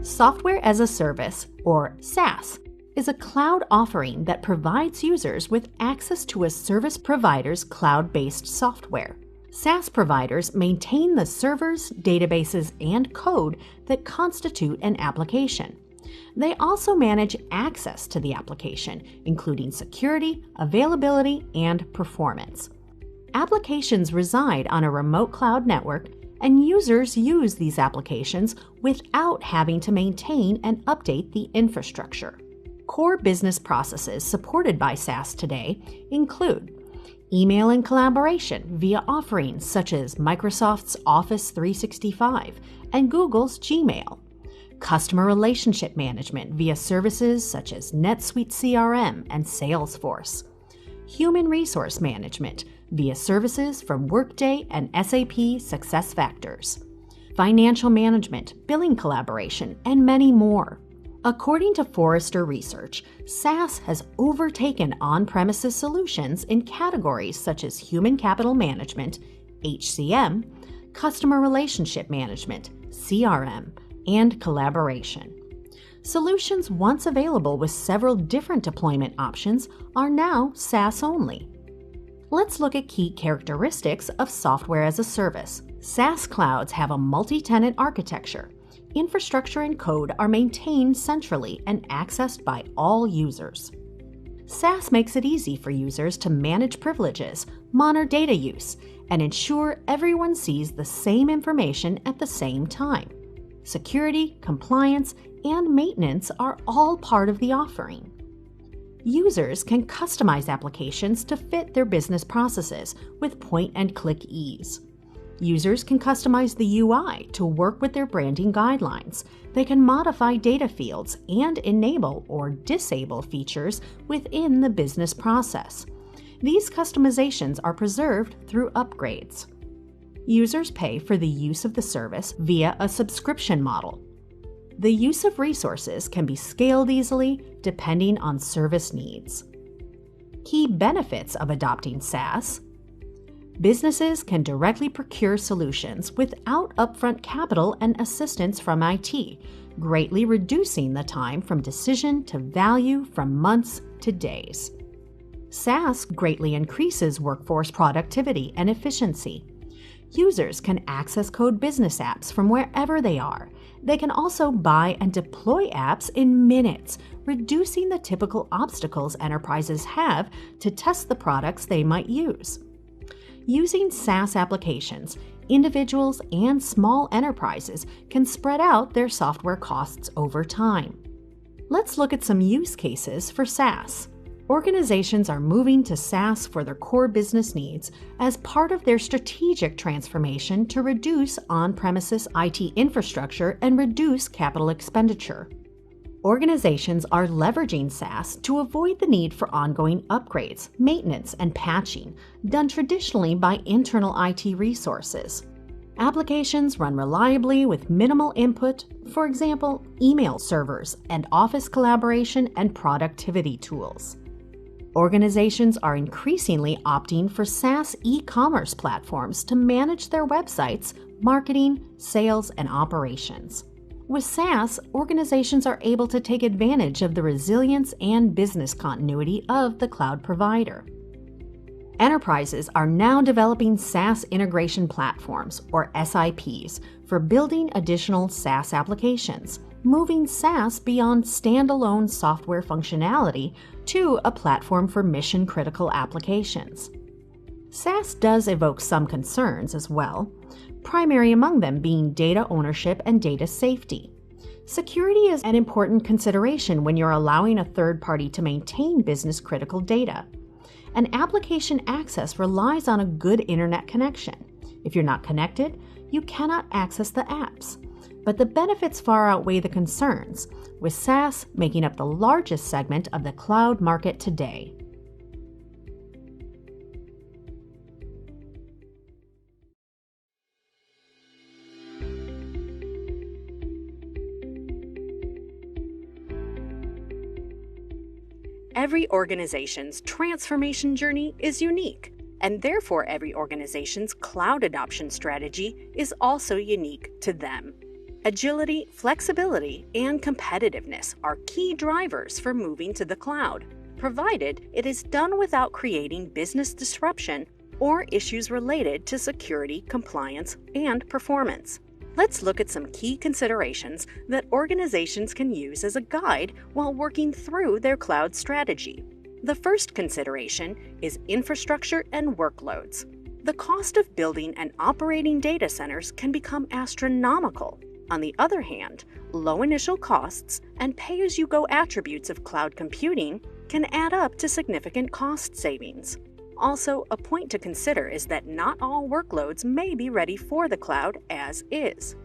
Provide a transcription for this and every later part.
Software as a Service, or SaaS, is a cloud offering that provides users with access to a service provider's cloud-based software. SaaS providers maintain the servers, databases, and code that constitute an application. They also manage access to the application, including security, availability, and performance. Applications reside on a remote cloud network, and users use these applications without having to maintain and update the infrastructure. Core business processes supported by SaaS today include email and collaboration via offerings such as Microsoft's Office 365 and Google's Gmail, customer relationship management via services such as NetSuite CRM and Salesforce, human resource management via services from Workday and SAP SuccessFactors, financial management, billing collaboration, and many more. According to Forrester Research, SaaS has overtaken on-premises solutions in categories such as human capital management, HCM, customer relationship management, CRM, and collaboration. Solutions once available with several different deployment options are now SaaS only. Let's look at key characteristics of software as a service. SaaS clouds have a multi-tenant architecture. Infrastructure and code are maintained centrally and accessed by all users. SaaS makes it easy for users to manage privileges, monitor data use, and ensure everyone sees the same information at the same time. Security, compliance, and maintenance are all part of the offering. Users can customize applications to fit their business processes with point-and-click ease. Users can customize the UI to work with their branding guidelines. They can modify data fields and enable or disable features within the business process. These customizations are preserved through upgrades. Users pay for the use of the service via a subscription model. The use of resources can be scaled easily depending on service needs. Key benefits of adopting SaaS: businesses can directly procure solutions without upfront capital and assistance from IT, greatly reducing the time from decision to value from months to days. SaaS greatly increases workforce productivity and efficiency. Users can access code business apps from wherever they are. They can also buy and deploy apps in minutes, reducing the typical obstacles enterprises have to test the products they might use. Using SaaS applications, individuals and small enterprises can spread out their software costs over time. Let's look at some use cases for SaaS. Organizations are moving to SaaS for their core business needs as part of their strategic transformation to reduce on-premises IT infrastructure and reduce capital expenditure. Organizations are leveraging SaaS to avoid the need for ongoing upgrades, maintenance, and patching done traditionally by internal IT resources. Applications run reliably with minimal input, for example, email servers and office collaboration and productivity tools. Organizations are increasingly opting for SaaS e-commerce platforms to manage their websites, marketing, sales, and operations. With SaaS, organizations are able to take advantage of the resilience and business continuity of the cloud provider. Enterprises are now developing SaaS integration platforms, or SIPs, for building additional SaaS applications, moving SaaS beyond standalone software functionality to a platform for mission-critical applications. SaaS does evoke some concerns as well, primary among them being data ownership and data safety. Security is an important consideration when you're allowing a third party to maintain business-critical data. And application access relies on a good internet connection. If you're not connected, you cannot access the apps. But the benefits far outweigh the concerns, with SaaS making up the largest segment of the cloud market today. Every organization's transformation journey is unique, and therefore every organization's cloud adoption strategy is also unique to them. Agility, flexibility, and competitiveness are key drivers for moving to the cloud, provided it is done without creating business disruption or issues related to security, compliance, and performance. Let's look at some key considerations that organizations can use as a guide while working through their cloud strategy. The first consideration is infrastructure and workloads. The cost of building and operating data centers can become astronomical. On the other hand, low initial costs and pay-as-you-go attributes of cloud computing can add up to significant cost savings. Also, a point to consider is that not all workloads may be ready for the cloud as is.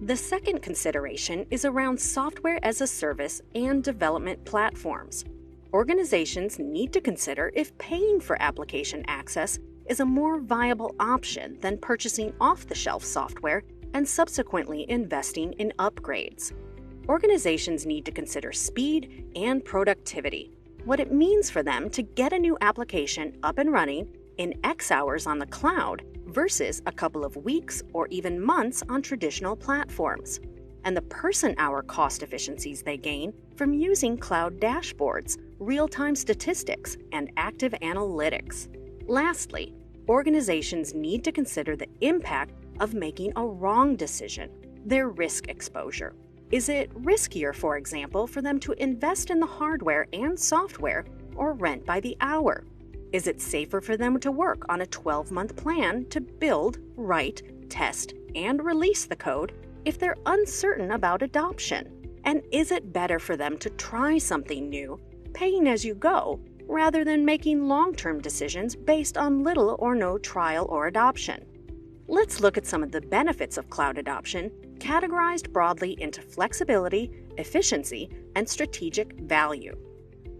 The second consideration is around software as a service and development platforms. Organizations need to consider if paying for application access is a more viable option than purchasing off-the-shelf software and subsequently investing in upgrades. Organizations need to consider speed and productivity, what it means for them to get a new application up and running in X hours on the cloud versus a couple of weeks or even months on traditional platforms, and the person-hour cost efficiencies they gain from using cloud dashboards, real-time statistics, and active analytics. Lastly, organizations need to consider the impact of making a wrong decision, their risk exposure. Is it riskier, for example, for them to invest in the hardware and software or rent by the hour? Is it safer for them to work on a 12-month plan to build, write, test, and release the code if they're uncertain about adoption? And is it better for them to try something new, paying as you go, rather than making long-term decisions based on little or no trial or adoption? Let's look at some of the benefits of cloud adoption, categorized broadly into flexibility, efficiency, and strategic value.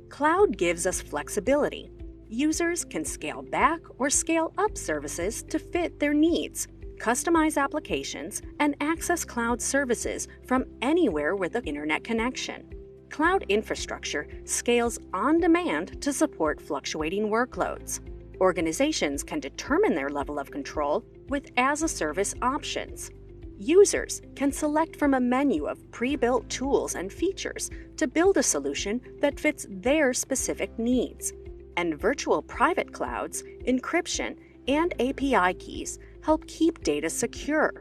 Cloud gives us flexibility. Users can scale back or scale up services to fit their needs, customize applications, and access cloud services from anywhere with an internet connection. Cloud infrastructure scales on demand to support fluctuating workloads. Organizations can determine their level of control with as-a-service options. Users can select from a menu of pre-built tools and features to build a solution that fits their specific needs. And virtual private clouds, encryption, and API keys help keep data secure.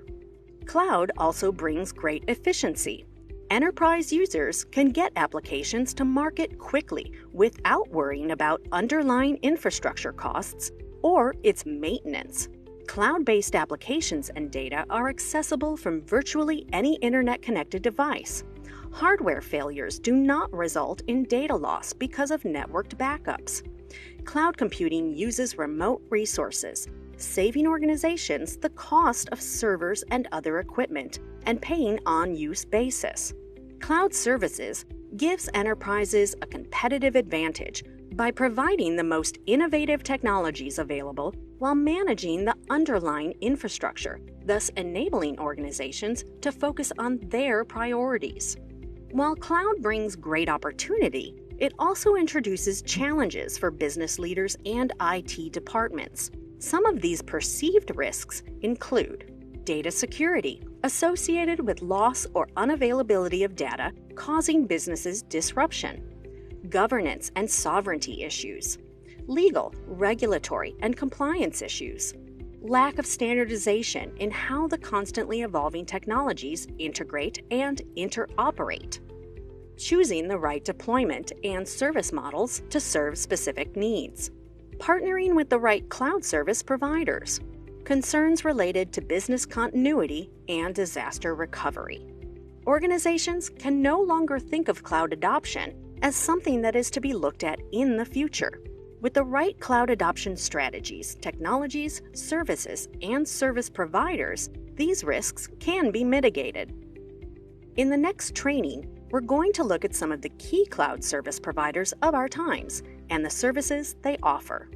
Cloud also brings great efficiency. Enterprise users can get applications to market quickly without worrying about underlying infrastructure costs or its maintenance. Cloud-based applications and data are accessible from virtually any internet-connected device. Hardware failures do not result in data loss because of networked backups. Cloud computing uses remote resources, saving organizations the cost of servers and other equipment and paying on-use basis. Cloud services gives enterprises a competitive advantage by providing the most innovative technologies available while managing the underlying infrastructure, thus enabling organizations to focus on their priorities. While cloud brings great opportunity, it also introduces challenges for business leaders and IT departments. Some of these perceived risks include data security, associated with loss or unavailability of data, causing businesses disruption, governance and sovereignty issues, legal, regulatory, and compliance issues, lack of standardization in how the constantly evolving technologies integrate and interoperate, choosing the right deployment and service models to serve specific needs, partnering with the right cloud service providers, concerns related to business continuity and disaster recovery. Organizations can no longer think of cloud adoption as something that is to be looked at in the future. With the right cloud adoption strategies, technologies, services, and service providers, these risks can be mitigated. In the next training, we're going to look at some of the key cloud service providers of our times and the services they offer.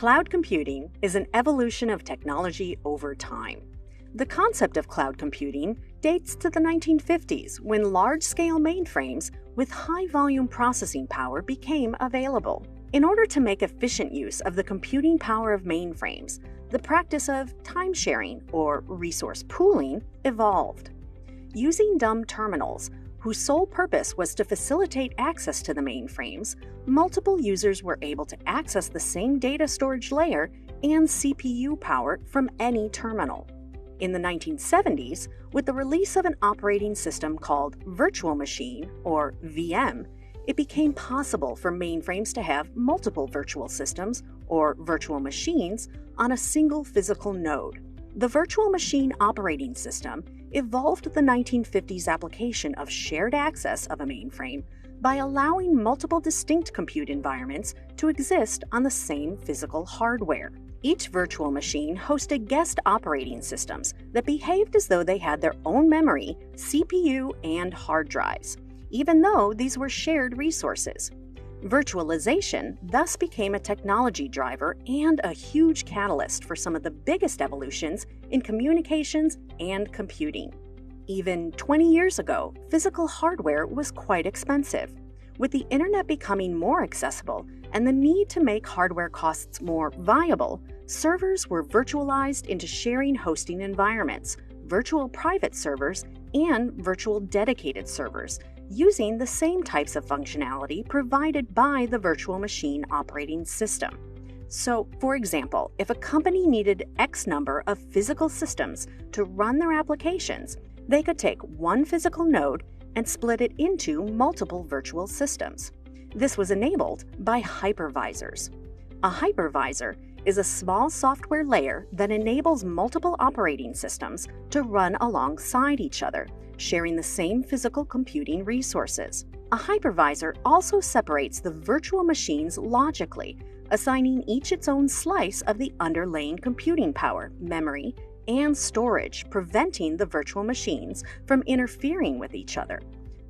Cloud computing is an evolution of technology over time. The concept of cloud computing dates to the 1950s when large-scale mainframes with high-volume processing power became available. In order to make efficient use of the computing power of mainframes, the practice of time-sharing or resource pooling evolved. Using dumb terminals, whose sole purpose was to facilitate access to the mainframes, multiple users were able to access the same data storage layer and CPU power from any terminal. In the 1970s, with the release of an operating system called Virtual Machine, or VM, it became possible for mainframes to have multiple virtual systems, or virtual machines, on a single physical node. The virtual machine operating system evolved the 1950s application of shared access of a mainframe by allowing multiple distinct compute environments to exist on the same physical hardware. Each virtual machine hosted guest operating systems that behaved as though they had their own memory, CPU, and hard drives, even though these were shared resources. Virtualization thus became a technology driver and a huge catalyst for some of the biggest evolutions in communications and computing. Even 20 years ago, physical hardware was quite expensive. With the internet becoming more accessible and the need to make hardware costs more viable, servers were virtualized into sharing hosting environments, virtual private servers, and virtual dedicated servers, using the same types of functionality provided by the virtual machine operating system. So, for example, if a company needed X number of physical systems to run their applications, they could take one physical node and split it into multiple virtual systems. This was enabled by hypervisors. A hypervisor is a small software layer that enables multiple operating systems to run alongside each other, sharing the same physical computing resources. A hypervisor also separates the virtual machines logically, assigning each its own slice of the underlying computing power, memory, and storage, preventing the virtual machines from interfering with each other.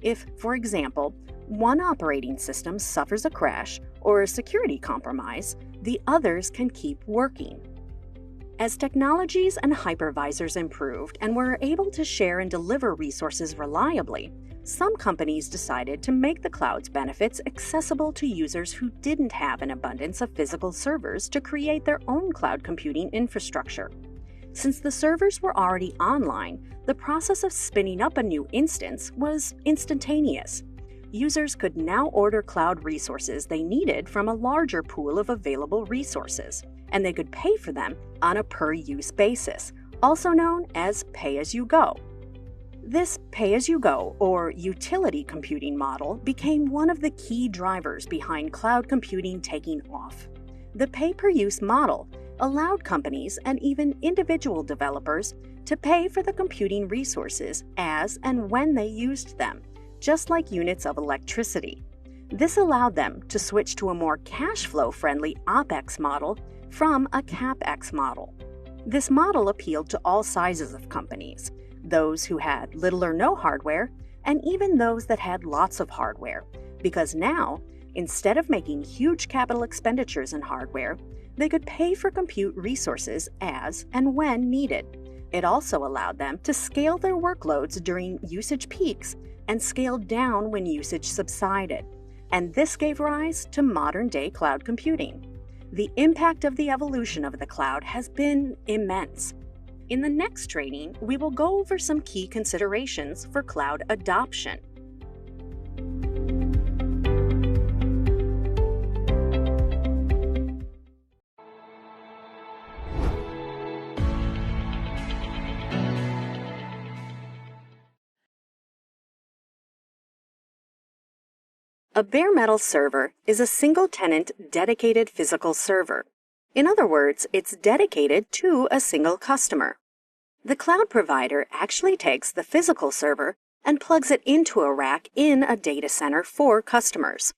If, for example, one operating system suffers a crash or a security compromise, the others can keep working. As technologies and hypervisors improved and were able to share and deliver resources reliably, some companies decided to make the cloud's benefits accessible to users who didn't have an abundance of physical servers to create their own cloud computing infrastructure. Since the servers were already online, the process of spinning up a new instance was instantaneous. Users could now order cloud resources they needed from a larger pool of available resources, and they could pay for them on a per-use basis, also known as pay-as-you-go. This pay-as-you-go, or utility computing model, became one of the key drivers behind cloud computing taking off. The pay-per-use model allowed companies and even individual developers to pay for the computing resources as and when they used them, just like units of electricity. This allowed them to switch to a more cash flow-friendly OpEx model from a CapEx model. This model appealed to all sizes of companies, those who had little or no hardware, and even those that had lots of hardware, because now, instead of making huge capital expenditures in hardware, they could pay for compute resources as and when needed. It also allowed them to scale their workloads during usage peaks and scale down when usage subsided. And this gave rise to modern-day cloud computing. The impact of the evolution of the cloud has been immense. In the next training, we will go over some key considerations for cloud adoption. A bare metal server is a single-tenant, dedicated physical server. In other words, it's dedicated to a single customer. The cloud provider actually takes the physical server and plugs it into a rack in a data center for customers.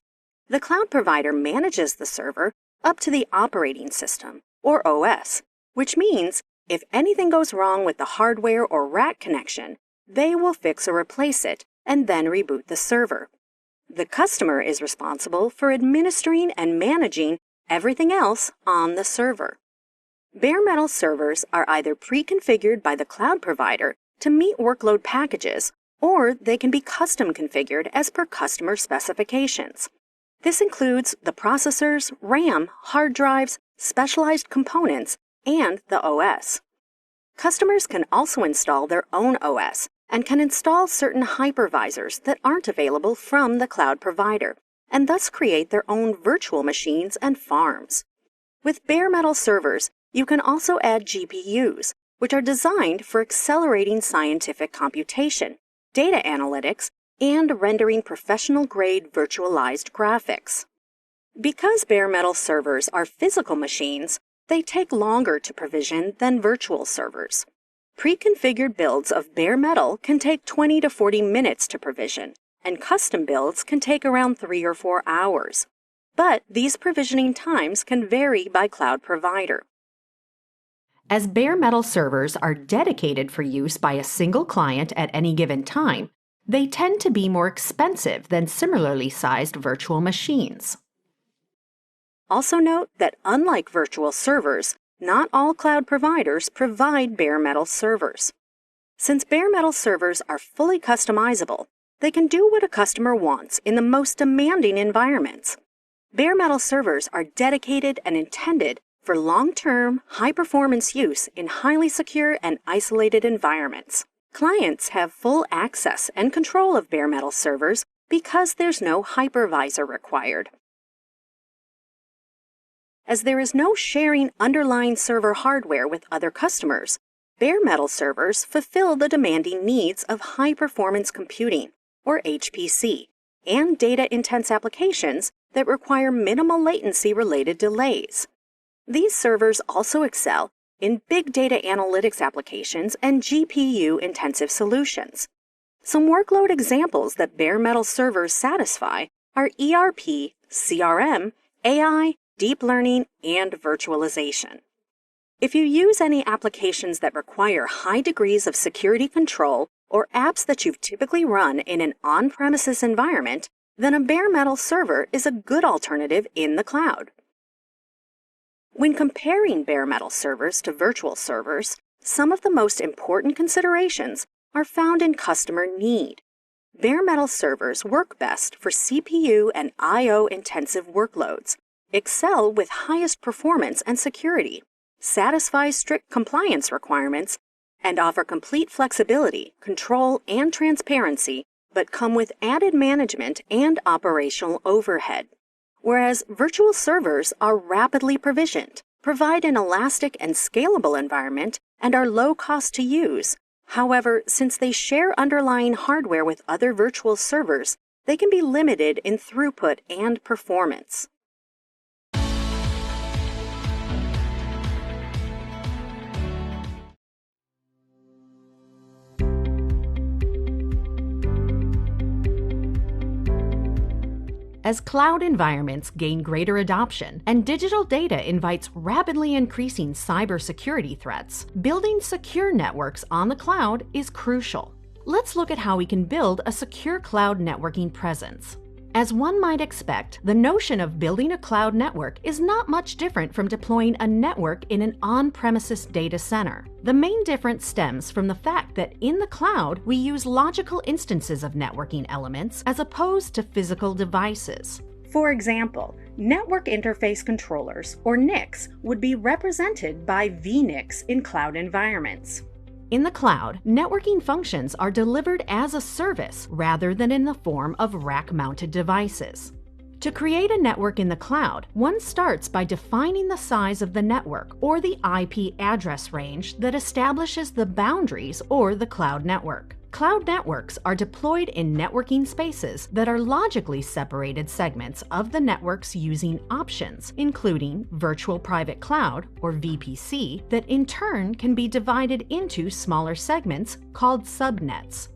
The cloud provider manages the server up to the operating system, or OS, which means if anything goes wrong with the hardware or rack connection, they will fix or replace it and then reboot the server. The customer is responsible for administering and managing everything else on the server. Bare metal servers are either pre-configured by the cloud provider to meet workload packages, or they can be custom configured as per customer specifications. This includes the processors, RAM, hard drives, specialized components, and the OS. Customers can also install their own OS and can install certain hypervisors that aren't available from the cloud provider, and thus create their own virtual machines and farms. With bare metal servers, you can also add GPUs, which are designed for accelerating scientific computation, data analytics, and rendering professional-grade virtualized graphics. Because bare metal servers are physical machines, they take longer to provision than virtual servers. Pre-configured builds of bare metal can take 20 to 40 minutes to provision, and custom builds can take around 3 or 4 hours. But these provisioning times can vary by cloud provider. As bare metal servers are dedicated for use by a single client at any given time, they tend to be more expensive than similarly sized virtual machines. Also note that unlike virtual servers, not all cloud providers provide bare metal servers. Since bare metal servers are fully customizable, they can do what a customer wants in the most demanding environments. Bare metal servers are dedicated and intended for long-term, high-performance use in highly secure and isolated environments. Clients have full access and control of bare metal servers because there's no hypervisor required. As there is no sharing underlying server hardware with other customers, bare metal servers fulfill the demanding needs of high-performance computing, or HPC, and data-intense applications that require minimal latency-related delays. These servers also excel in big data analytics applications and GPU-intensive solutions. Some workload examples that bare metal servers satisfy are ERP, CRM, AI, deep learning, and virtualization. If you use any applications that require high degrees of security control or apps that you've typically run in an on-premises environment, then a bare metal server is a good alternative in the cloud. When comparing bare metal servers to virtual servers, some of the most important considerations are found in customer need. Bare metal servers work best for CPU and I/O-intensive workloads, excel with highest performance and security, satisfy strict compliance requirements, and offer complete flexibility, control, and transparency, but come with added management and operational overhead. Whereas virtual servers are rapidly provisioned, provide an elastic and scalable environment, and are low cost to use. However, since they share underlying hardware with other virtual servers, they can be limited in throughput and performance. As cloud environments gain greater adoption and digital data invites rapidly increasing cybersecurity threats, building secure networks on the cloud is crucial. Let's look at how we can build a secure cloud networking presence. As one might expect, the notion of building a cloud network is not much different from deploying a network in an on-premises data center. The main difference stems from the fact that in the cloud, we use logical instances of networking elements as opposed to physical devices. For example, network interface controllers, or NICs, would be represented by vNICs in cloud environments. In the cloud, networking functions are delivered as a service rather than in the form of rack-mounted devices. To create a network in the cloud, one starts by defining the size of the network or the IP address range that establishes the boundaries or the cloud network. Cloud networks are deployed in networking spaces that are logically separated segments of the networks using options, including virtual private cloud, or VPC, that in turn can be divided into smaller segments called subnets.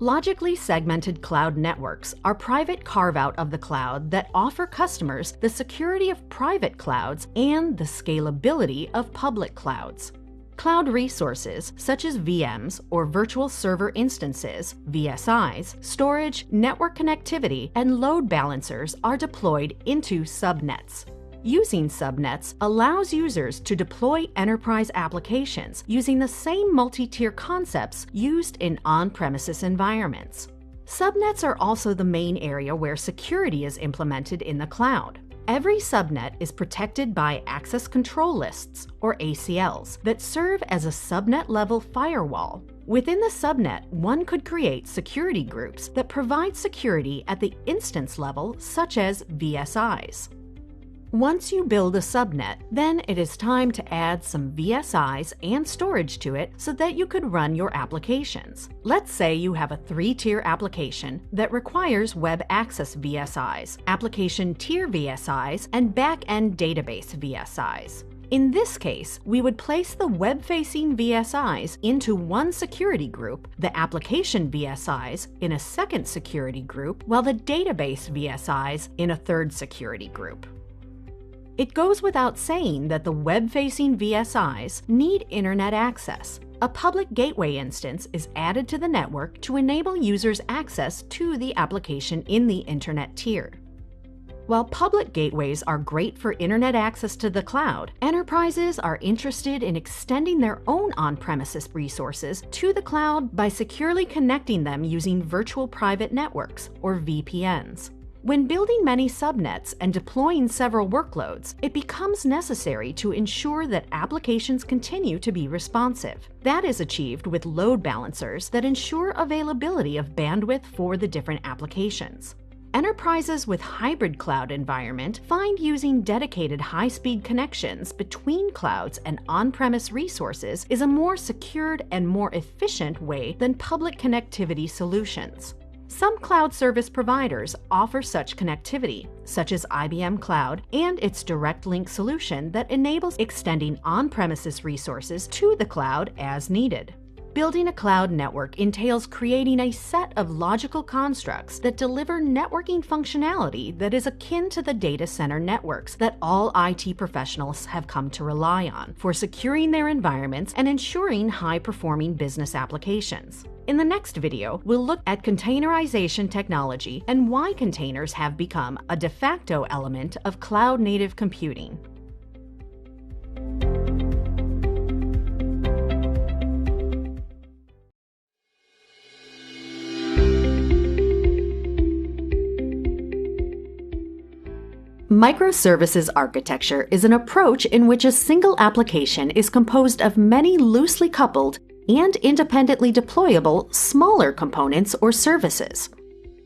Logically segmented cloud networks are private carve-out of the cloud that offer customers the security of private clouds and the scalability of public clouds. Cloud resources, such as VMs or virtual server instances, VSIs, storage, network connectivity, and load balancers are deployed into subnets. Using subnets allows users to deploy enterprise applications using the same multi-tier concepts used in on-premises environments. Subnets are also the main area where security is implemented in the cloud. Every subnet is protected by access control lists, or ACLs, that serve as a subnet-level firewall. Within the subnet, one could create security groups that provide security at the instance level, such as VSIs. Once you build a subnet, then it is time to add some VSIs and storage to it so that you could run your applications. Let's say you have a 3-tier application that requires web access VSIs, application tier VSIs, and back-end database VSIs. In this case, we would place the web-facing VSIs into one security group, the application VSIs in a second security group, while the database VSIs in a third security group. It goes without saying that the web-facing VSIs need internet access. A public gateway instance is added to the network to enable users access to the application in the internet tier. While public gateways are great for internet access to the cloud, enterprises are interested in extending their own on-premises resources to the cloud by securely connecting them using virtual private networks, or VPNs. When building many subnets and deploying several workloads, it becomes necessary to ensure that applications continue to be responsive. That is achieved with load balancers that ensure availability of bandwidth for the different applications. Enterprises with hybrid cloud environment find using dedicated high-speed connections between clouds and on-premise resources is a more secured and more efficient way than public connectivity solutions. Some cloud service providers offer such connectivity, such as IBM Cloud and its Direct Link solution that enables extending on-premises resources to the cloud as needed. Building a cloud network entails creating a set of logical constructs that deliver networking functionality that is akin to the data center networks that all IT professionals have come to rely on for securing their environments and ensuring high-performing business applications. In the next video, we'll look at containerization technology and why containers have become a de facto element of cloud-native computing. Microservices architecture is an approach in which a single application is composed of many loosely coupled and independently deployable smaller components or services.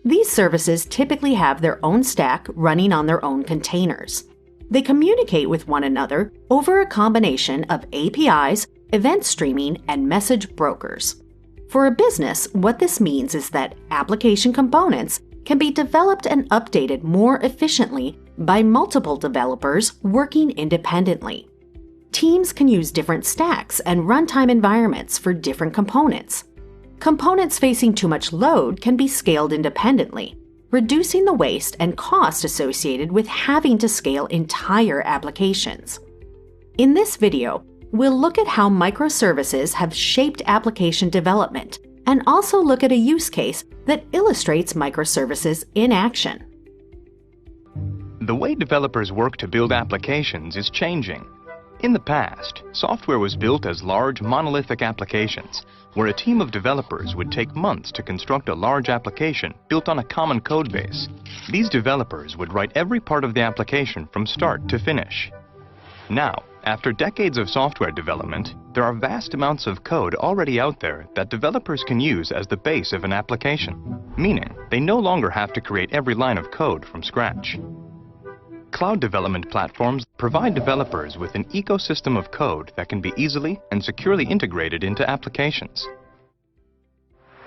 These services typically have their own stack running on their own containers. They communicate with one another over a combination of APIs, event streaming, and message brokers. For a business, what this means is that application components can be developed and updated more efficiently by multiple developers working independently. Teams can use different stacks and runtime environments for different components. Components facing too much load can be scaled independently, reducing the waste and cost associated with having to scale entire applications. In this video, we'll look at how microservices have shaped application development and also look at a use case that illustrates microservices in action. The way developers work to build applications is changing. In the past, software was built as large monolithic applications, where a team of developers would take months to construct a large application built on a common code base. These developers would write every part of the application from start to finish. Now, after decades of software development, there are vast amounts of code already out there that developers can use as the base of an application, meaning they no longer have to create every line of code from scratch. Cloud development platforms provide developers with an ecosystem of code that can be easily and securely integrated into applications.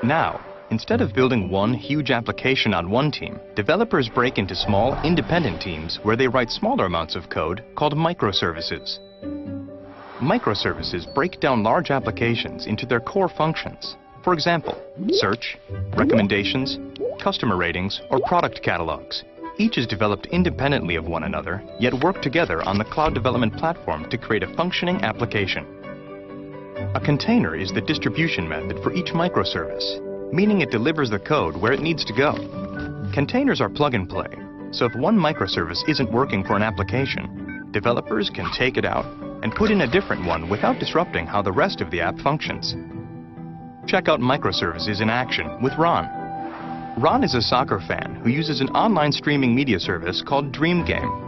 Now, instead of building one huge application on one team, developers break into small, independent teams where they write smaller amounts of code called microservices. Microservices break down large applications into their core functions. For example, search, recommendations, customer ratings, or product catalogs. Each is developed independently of one another, yet work together on the cloud development platform to create a functioning application. A container is the distribution method for each microservice, meaning it delivers the code where it needs to go. Containers are plug and play. So if one microservice isn't working for an application, developers can take it out and put in a different one without disrupting how the rest of the app functions. Check out microservices in action with Ron. Ron is a soccer fan who uses an online streaming media service called Dream Game.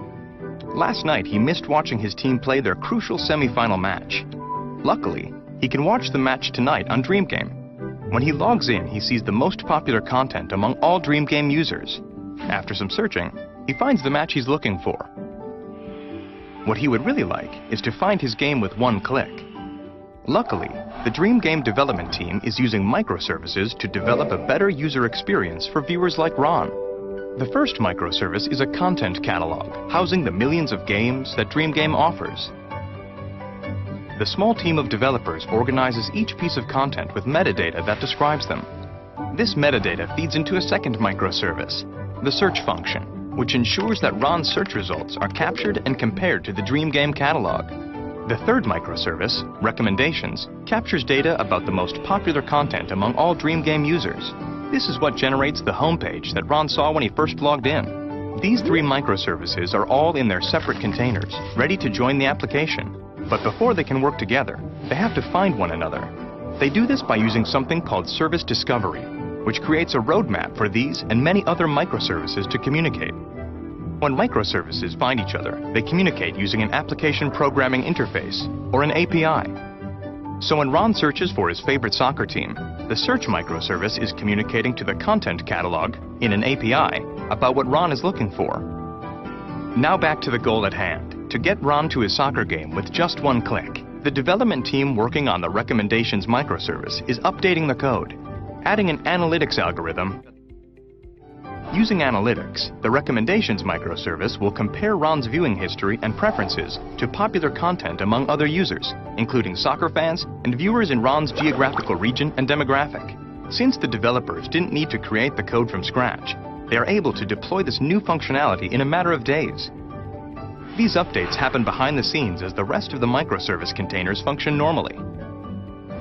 Last night, he missed watching his team play their crucial semi-final match. Luckily, he can watch the match tonight on Dream Game. When he logs in, he sees the most popular content among all Dream Game users. After some searching, he finds the match he's looking for. What he would really like is to find his game with one click. Luckily, the Dream Game development team is using microservices to develop a better user experience for viewers like Ron. The first microservice is a content catalog, housing the millions of games that Dream Game offers. The small team of developers organizes each piece of content with metadata that describes them. This metadata feeds into a second microservice, the search function, which ensures that Ron's search results are captured and compared to the Dream Game catalog. The third microservice, recommendations, captures data about the most popular content among all Dream Game users. This is what generates the homepage that Ron saw when he first logged in. These three microservices are all in their separate containers, ready to join the application. But before they can work together, they have to find one another. They do this by using something called service discovery, which creates a roadmap for these and many other microservices to communicate. When microservices find each other, they communicate using an application programming interface, or an API. So when Ron searches for his favorite soccer team, the search microservice is communicating to the content catalog, in an API, about what Ron is looking for. Now back to the goal at hand, to get Ron to his soccer game with just one click. The development team working on the recommendations microservice is updating the code, adding an analytics algorithm. Using analytics, the recommendations microservice will compare Ron's viewing history and preferences to popular content among other users, including soccer fans and viewers in Ron's geographical region and demographic. Since the developers didn't need to create the code from scratch, they are able to deploy this new functionality in a matter of days. These updates happen behind the scenes as the rest of the microservice containers function normally.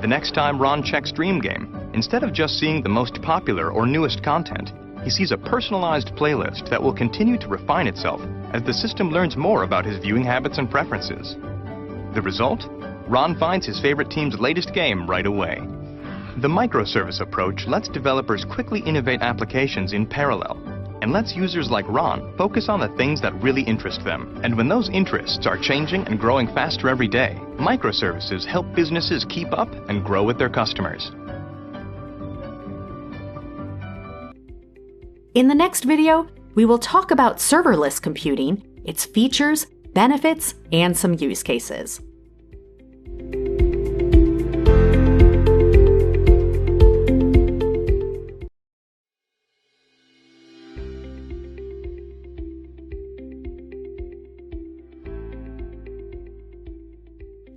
The next time Ron checks Dream Game, instead of just seeing the most popular or newest content, he sees a personalized playlist that will continue to refine itself as the system learns more about his viewing habits and preferences. The result? Ron finds his favorite team's latest game right away. The microservice approach lets developers quickly innovate applications in parallel and lets users like Ron focus on the things that really interest them. And when those interests are changing and growing faster every day, microservices help businesses keep up and grow with their customers. In the next video, we will talk about serverless computing, its features, benefits, and some use cases.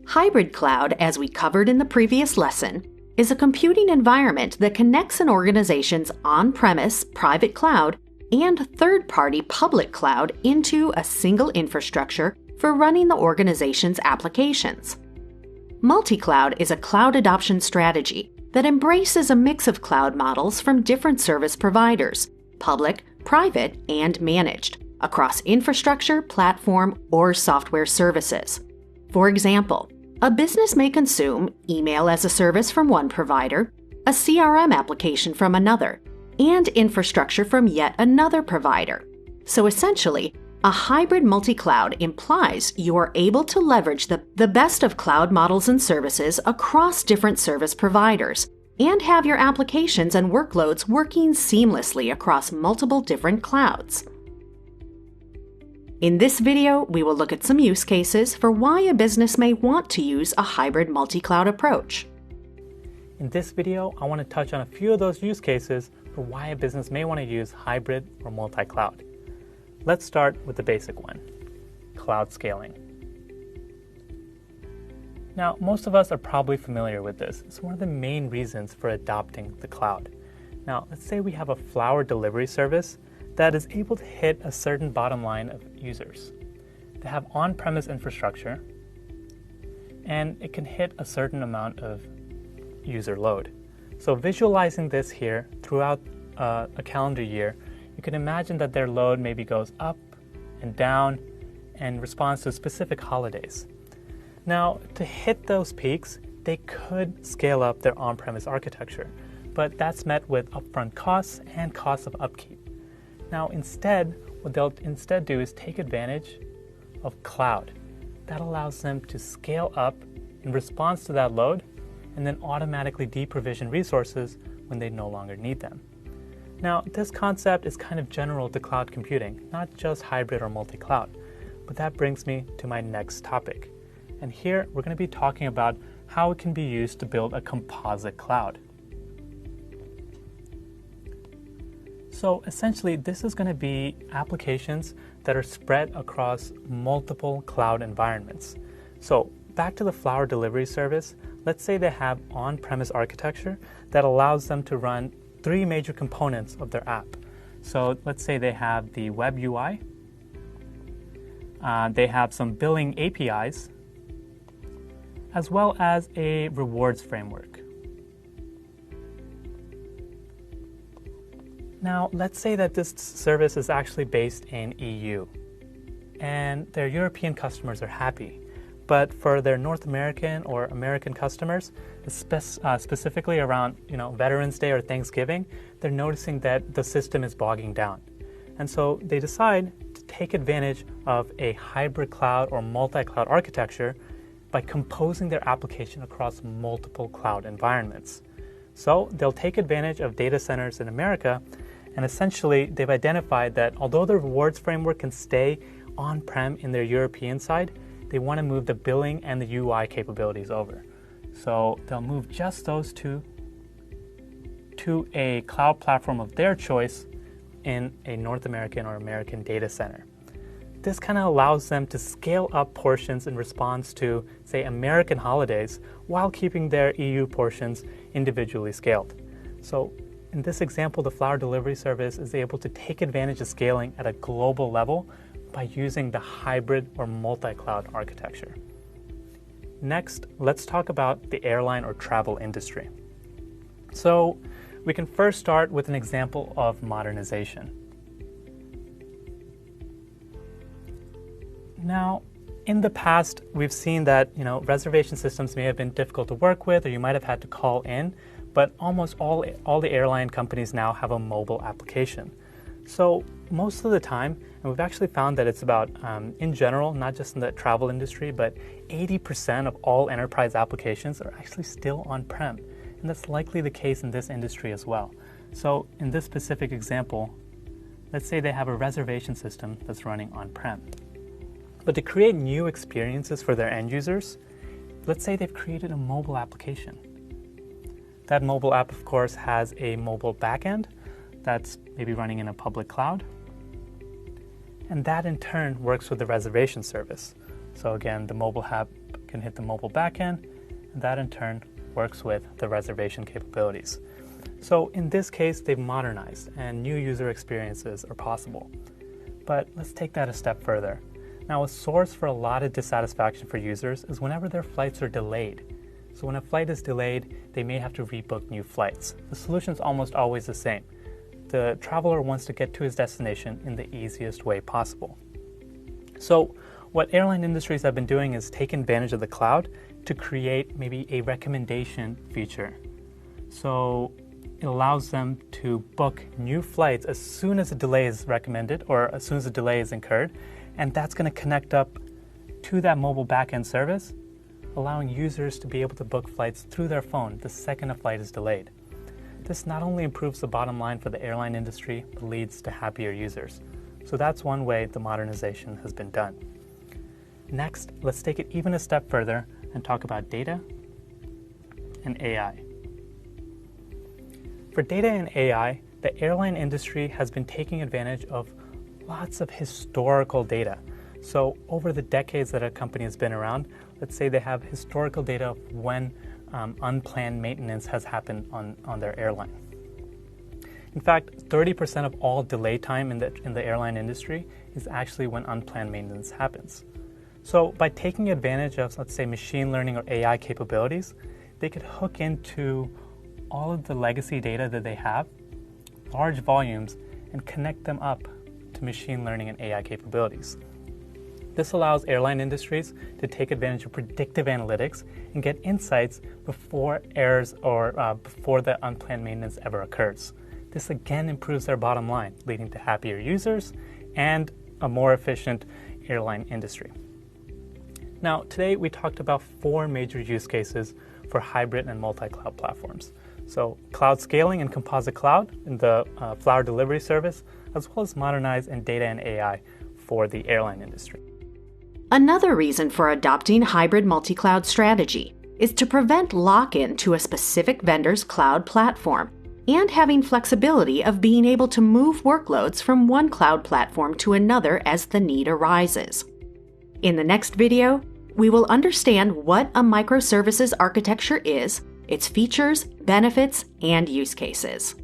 Hybrid cloud, as we covered in the previous lesson, is a computing environment that connects an organization's on-premise private cloud and third-party public cloud into a single infrastructure for running the organization's applications. Multi-cloud is a cloud adoption strategy that embraces a mix of cloud models from different service providers, public, private, and managed, across infrastructure, platform, or software services. For example, a business may consume email as a service from one provider, a CRM application from another, and infrastructure from yet another provider. So essentially, a hybrid multi-cloud implies you are able to leverage the best of cloud models and services across different service providers and have your applications and workloads working seamlessly across multiple different clouds. In this video, we will look at some use cases for why a business may want to use a hybrid multi-cloud approach. In this video, I want to touch on a few of those use cases for why a business may want to use hybrid or multi-cloud. Let's start with the basic one, cloud scaling. Now, most of us are probably familiar with this. It's one of the main reasons for adopting the cloud. Now, let's say we have a flower delivery service that is able to hit a certain bottom line of users. They have on-premise infrastructure, and it can hit a certain amount of user load. So visualizing this here throughout a calendar year, you can imagine that their load maybe goes up and down in response to specific holidays. Now, to hit those peaks, they could scale up their on-premise architecture, but that's met with upfront costs and costs of upkeep. Now, what they'll instead do is take advantage of cloud. That allows them to scale up in response to that load and then automatically deprovision resources when they no longer need them. Now, this concept is kind of general to cloud computing, not just hybrid or multi-cloud. But that brings me to my next topic. And here we're going to be talking about how it can be used to build a composite cloud. So essentially, this is going to be applications that are spread across multiple cloud environments. So back to the Flower Delivery Service, let's say they have on-premise architecture that allows them to run 3 major components of their app. So let's say they have the web UI, they have some billing APIs, as well as a rewards framework. Now, let's say that this service is actually based in EU, and their European customers are happy. But for their North American or American customers, specifically around Veterans Day or Thanksgiving, they're noticing that the system is bogging down. And so they decide to take advantage of a hybrid cloud or multi-cloud architecture by composing their application across multiple cloud environments. So they'll take advantage of data centers in America, and essentially they've identified that although the rewards framework can stay on-prem in their European side, they want to move the billing and the UI capabilities over. So they'll move just those two to a cloud platform of their choice in a North American or American data center. This kind of allows them to scale up portions in response to, say, American holidays while keeping their EU portions individually scaled. So in this example, the Flower Delivery Service is able to take advantage of scaling at a global level by using the hybrid or multi-cloud architecture. Next, let's talk about the airline or travel industry. So we can first start with an example of modernization. Now, in the past, we've seen that reservation systems may have been difficult to work with, or you might have had to call in, but almost all the airline companies now have a mobile application. So most of the time, and we've actually found that it's about, in general, not just in the travel industry, but 80% of all enterprise applications are actually still on-prem. And that's likely the case in this industry as well. So in this specific example, let's say they have a reservation system that's running on-prem. But to create new experiences for their end users, let's say they've created a mobile application. That mobile app, of course, has a mobile backend that's maybe running in a public cloud. And that in turn works with the reservation service. So again, the mobile app can hit the mobile backend, and that in turn works with the reservation capabilities. So in this case, they've modernized and new user experiences are possible. But let's take that a step further. Now, a source for a lot of dissatisfaction for users is whenever their flights are delayed. So when a flight is delayed, they may have to rebook new flights. The solution is almost always the same. The traveler wants to get to his destination in the easiest way possible. So what airline industries have been doing is taking advantage of the cloud to create maybe a recommendation feature. So it allows them to book new flights as soon as a delay is recommended or as soon as a delay is incurred, and that's going to connect up to that mobile backend service, allowing users to be able to book flights through their phone the second a flight is delayed. This not only improves the bottom line for the airline industry, but leads to happier users. So that's one way the modernization has been done. Next, let's take it even a step further and talk about data and AI. For data and AI, the airline industry has been taking advantage of lots of historical data. So over the decades that a company has been around, let's say they have historical data of when unplanned maintenance has happened on their airline. In fact, 30% of all delay time in the airline industry is actually when unplanned maintenance happens. So by taking advantage of, let's say, machine learning or AI capabilities, they could hook into all of the legacy data that they have, large volumes, and connect them up to machine learning and AI capabilities. This allows airline industries to take advantage of predictive analytics and get insights before errors or before the unplanned maintenance ever occurs. This again improves their bottom line, leading to happier users and a more efficient airline industry. Now, today we talked about 4 major use cases for hybrid and multi-cloud platforms. So cloud scaling and composite cloud in the Flower delivery service, as well as modernize in data and AI for the airline industry. Another reason for adopting hybrid multi-cloud strategy is to prevent lock-in to a specific vendor's cloud platform and having flexibility of being able to move workloads from one cloud platform to another as the need arises. In the next video, we will understand what a microservices architecture is, its features, benefits, and use cases.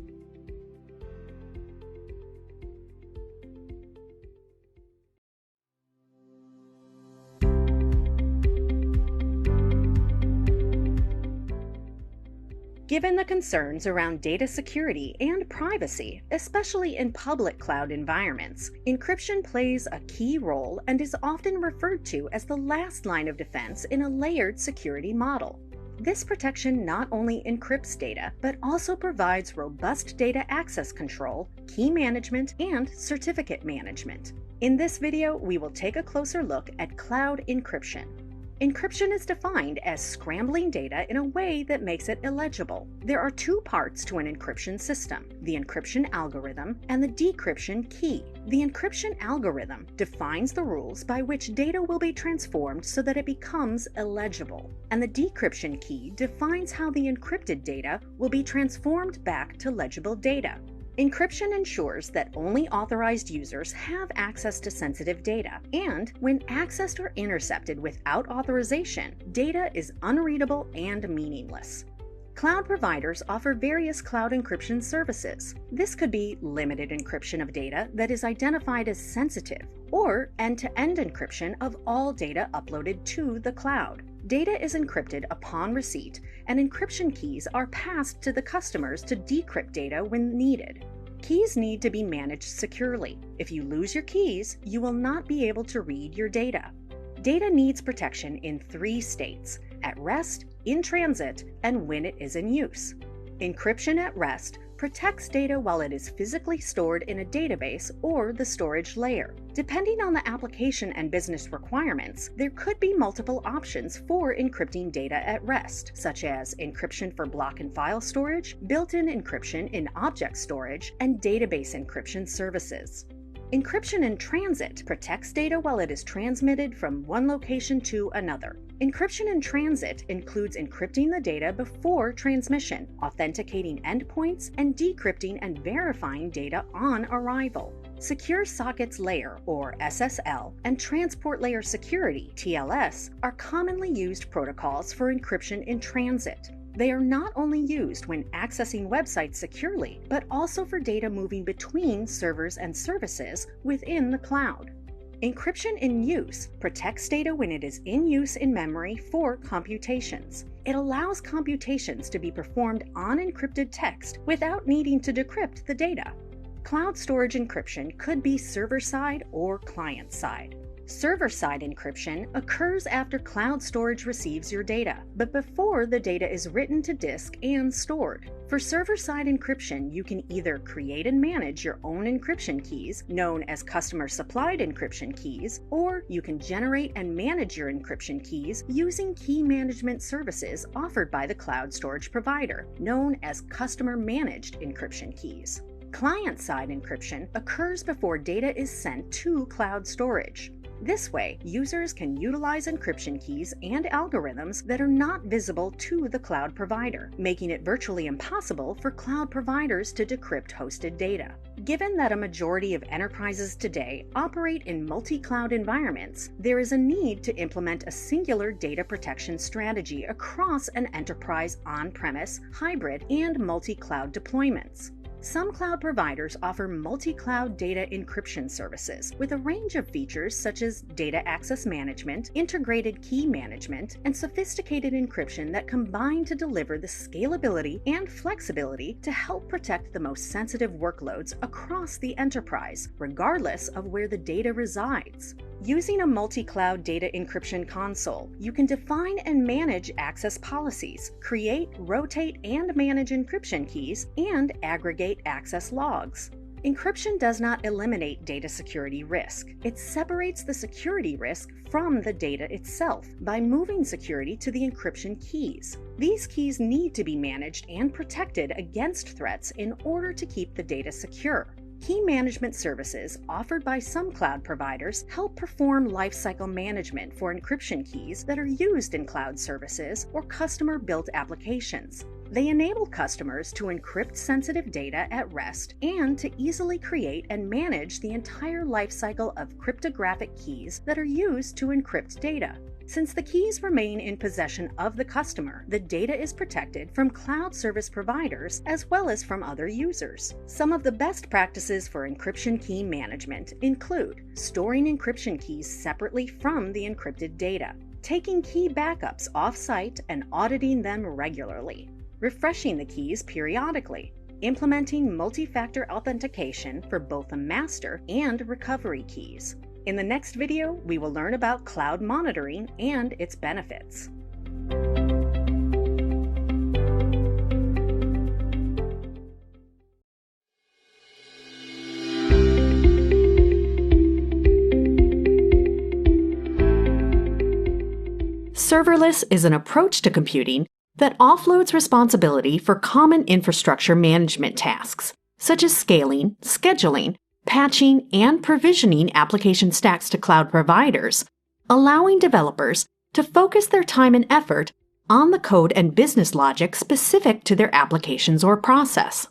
Given the concerns around data security and privacy, especially in public cloud environments, encryption plays a key role and is often referred to as the last line of defense in a layered security model. This protection not only encrypts data, but also provides robust data access control, key management, and certificate management. In this video, we will take a closer look at cloud encryption. Encryption is defined as scrambling data in a way that makes it illegible. There are 2 parts to an encryption system: the encryption algorithm and the decryption key. The encryption algorithm defines the rules by which data will be transformed so that it becomes illegible, and the decryption key defines how the encrypted data will be transformed back to legible data. Encryption ensures that only authorized users have access to sensitive data, and when accessed or intercepted without authorization, data is unreadable and meaningless. Cloud providers offer various cloud encryption services. This could be limited encryption of data that is identified as sensitive, or end-to-end encryption of all data uploaded to the cloud. Data is encrypted upon receipt, and encryption keys are passed to the customers to decrypt data when needed. Keys need to be managed securely. If you lose your keys, you will not be able to read your data. Data needs protection in 3 states: at rest, in transit, and when it is in use. Encryption at rest protects data while it is physically stored in a database or the storage layer. Depending on the application and business requirements, there could be multiple options for encrypting data at rest, such as encryption for block and file storage, built-in encryption in object storage, and database encryption services. Encryption in transit protects data while it is transmitted from one location to another. Encryption in transit includes encrypting the data before transmission, authenticating endpoints, and decrypting and verifying data on arrival. Secure Sockets Layer, or SSL, and Transport Layer Security, TLS, are commonly used protocols for encryption in transit. They are not only used when accessing websites securely, but also for data moving between servers and services within the cloud. Encryption in use protects data when it is in use in memory for computations. It allows computations to be performed on encrypted text without needing to decrypt the data. Cloud storage encryption could be server-side or client-side. Server-side encryption occurs after cloud storage receives your data, but before the data is written to disk and stored. For server-side encryption, you can either create and manage your own encryption keys, known as customer-supplied encryption keys, or you can generate and manage your encryption keys using key management services offered by the cloud storage provider, known as customer-managed encryption keys. Client-side encryption occurs before data is sent to cloud storage. This way, users can utilize encryption keys and algorithms that are not visible to the cloud provider, making it virtually impossible for cloud providers to decrypt hosted data. Given that a majority of enterprises today operate in multi-cloud environments, there is a need to implement a singular data protection strategy across an enterprise on-premise, hybrid, and multi-cloud deployments. Some cloud providers offer multi-cloud data encryption services with a range of features such as data access management, integrated key management, and sophisticated encryption that combine to deliver the scalability and flexibility to help protect the most sensitive workloads across the enterprise, regardless of where the data resides. Using a multi-cloud data encryption console, you can define and manage access policies, create, rotate, and manage encryption keys, and aggregate access logs. Encryption does not eliminate data security risk. It separates the security risk from the data itself by moving security to the encryption keys. These keys need to be managed and protected against threats in order to keep the data secure. Key management services offered by some cloud providers help perform lifecycle management for encryption keys that are used in cloud services or customer-built applications. They enable customers to encrypt sensitive data at rest and to easily create and manage the entire lifecycle of cryptographic keys that are used to encrypt data. Since the keys remain in possession of the customer, the data is protected from cloud service providers as well as from other users. Some of the best practices for encryption key management include storing encryption keys separately from the encrypted data, taking key backups off-site and auditing them regularly, refreshing the keys periodically, implementing multi-factor authentication for both the master and recovery keys. In the next video, we will learn about cloud monitoring and its benefits. Serverless is an approach to computing that offloads responsibility for common infrastructure management tasks, such as scaling, scheduling, patching, and provisioning application stacks to cloud providers, allowing developers to focus their time and effort on the code and business logic specific to their applications or process.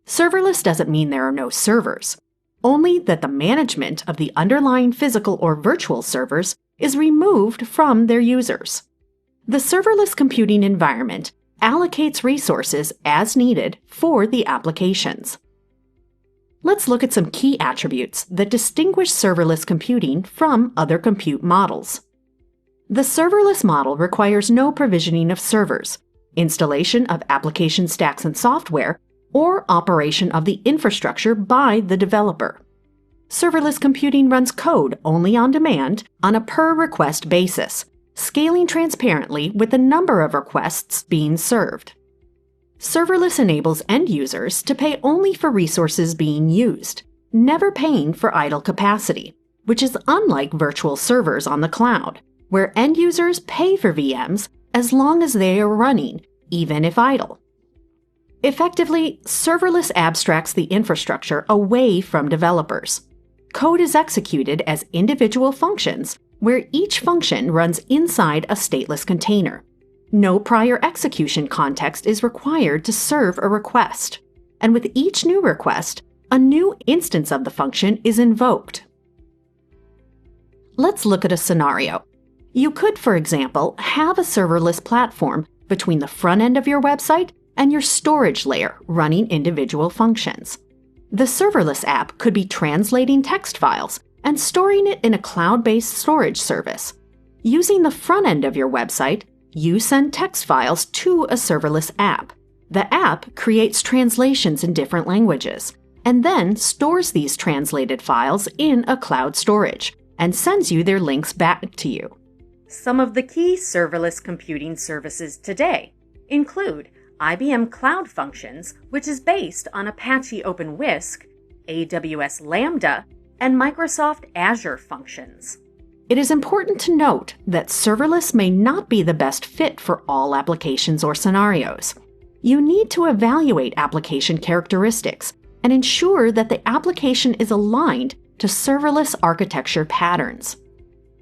Serverless doesn't mean there are no servers, only that the management of the underlying physical or virtual servers is removed from their users. The serverless computing environment allocates resources as needed for the applications. Let's look at some key attributes that distinguish serverless computing from other compute models. The serverless model requires no provisioning of servers, installation of application stacks and software, or operation of the infrastructure by the developer. Serverless computing runs code only on demand on a per-request basis, scaling transparently with the number of requests being served. Serverless enables end users to pay only for resources being used, never paying for idle capacity, which is unlike virtual servers on the cloud, where end users pay for VMs as long as they are running, even if idle. Effectively, serverless abstracts the infrastructure away from developers. Code is executed as individual functions, where each function runs inside a stateless container. No prior execution context is required to serve a request, and with each new request, a new instance of the function is invoked. Let's look at a scenario. You could, for example, have a serverless platform between the front end of your website and your storage layer running individual functions. The serverless app could be translating text files and storing it in a cloud-based storage service. Using the front end of your website, you send text files to a serverless app. The app creates translations in different languages, and then stores these translated files in a cloud storage, and sends you their links back to you. Some of the key serverless computing services today include IBM Cloud Functions, which is based on Apache OpenWhisk, AWS Lambda, and Microsoft Azure Functions. It is important to note that serverless may not be the best fit for all applications or scenarios. You need to evaluate application characteristics and ensure that the application is aligned to serverless architecture patterns.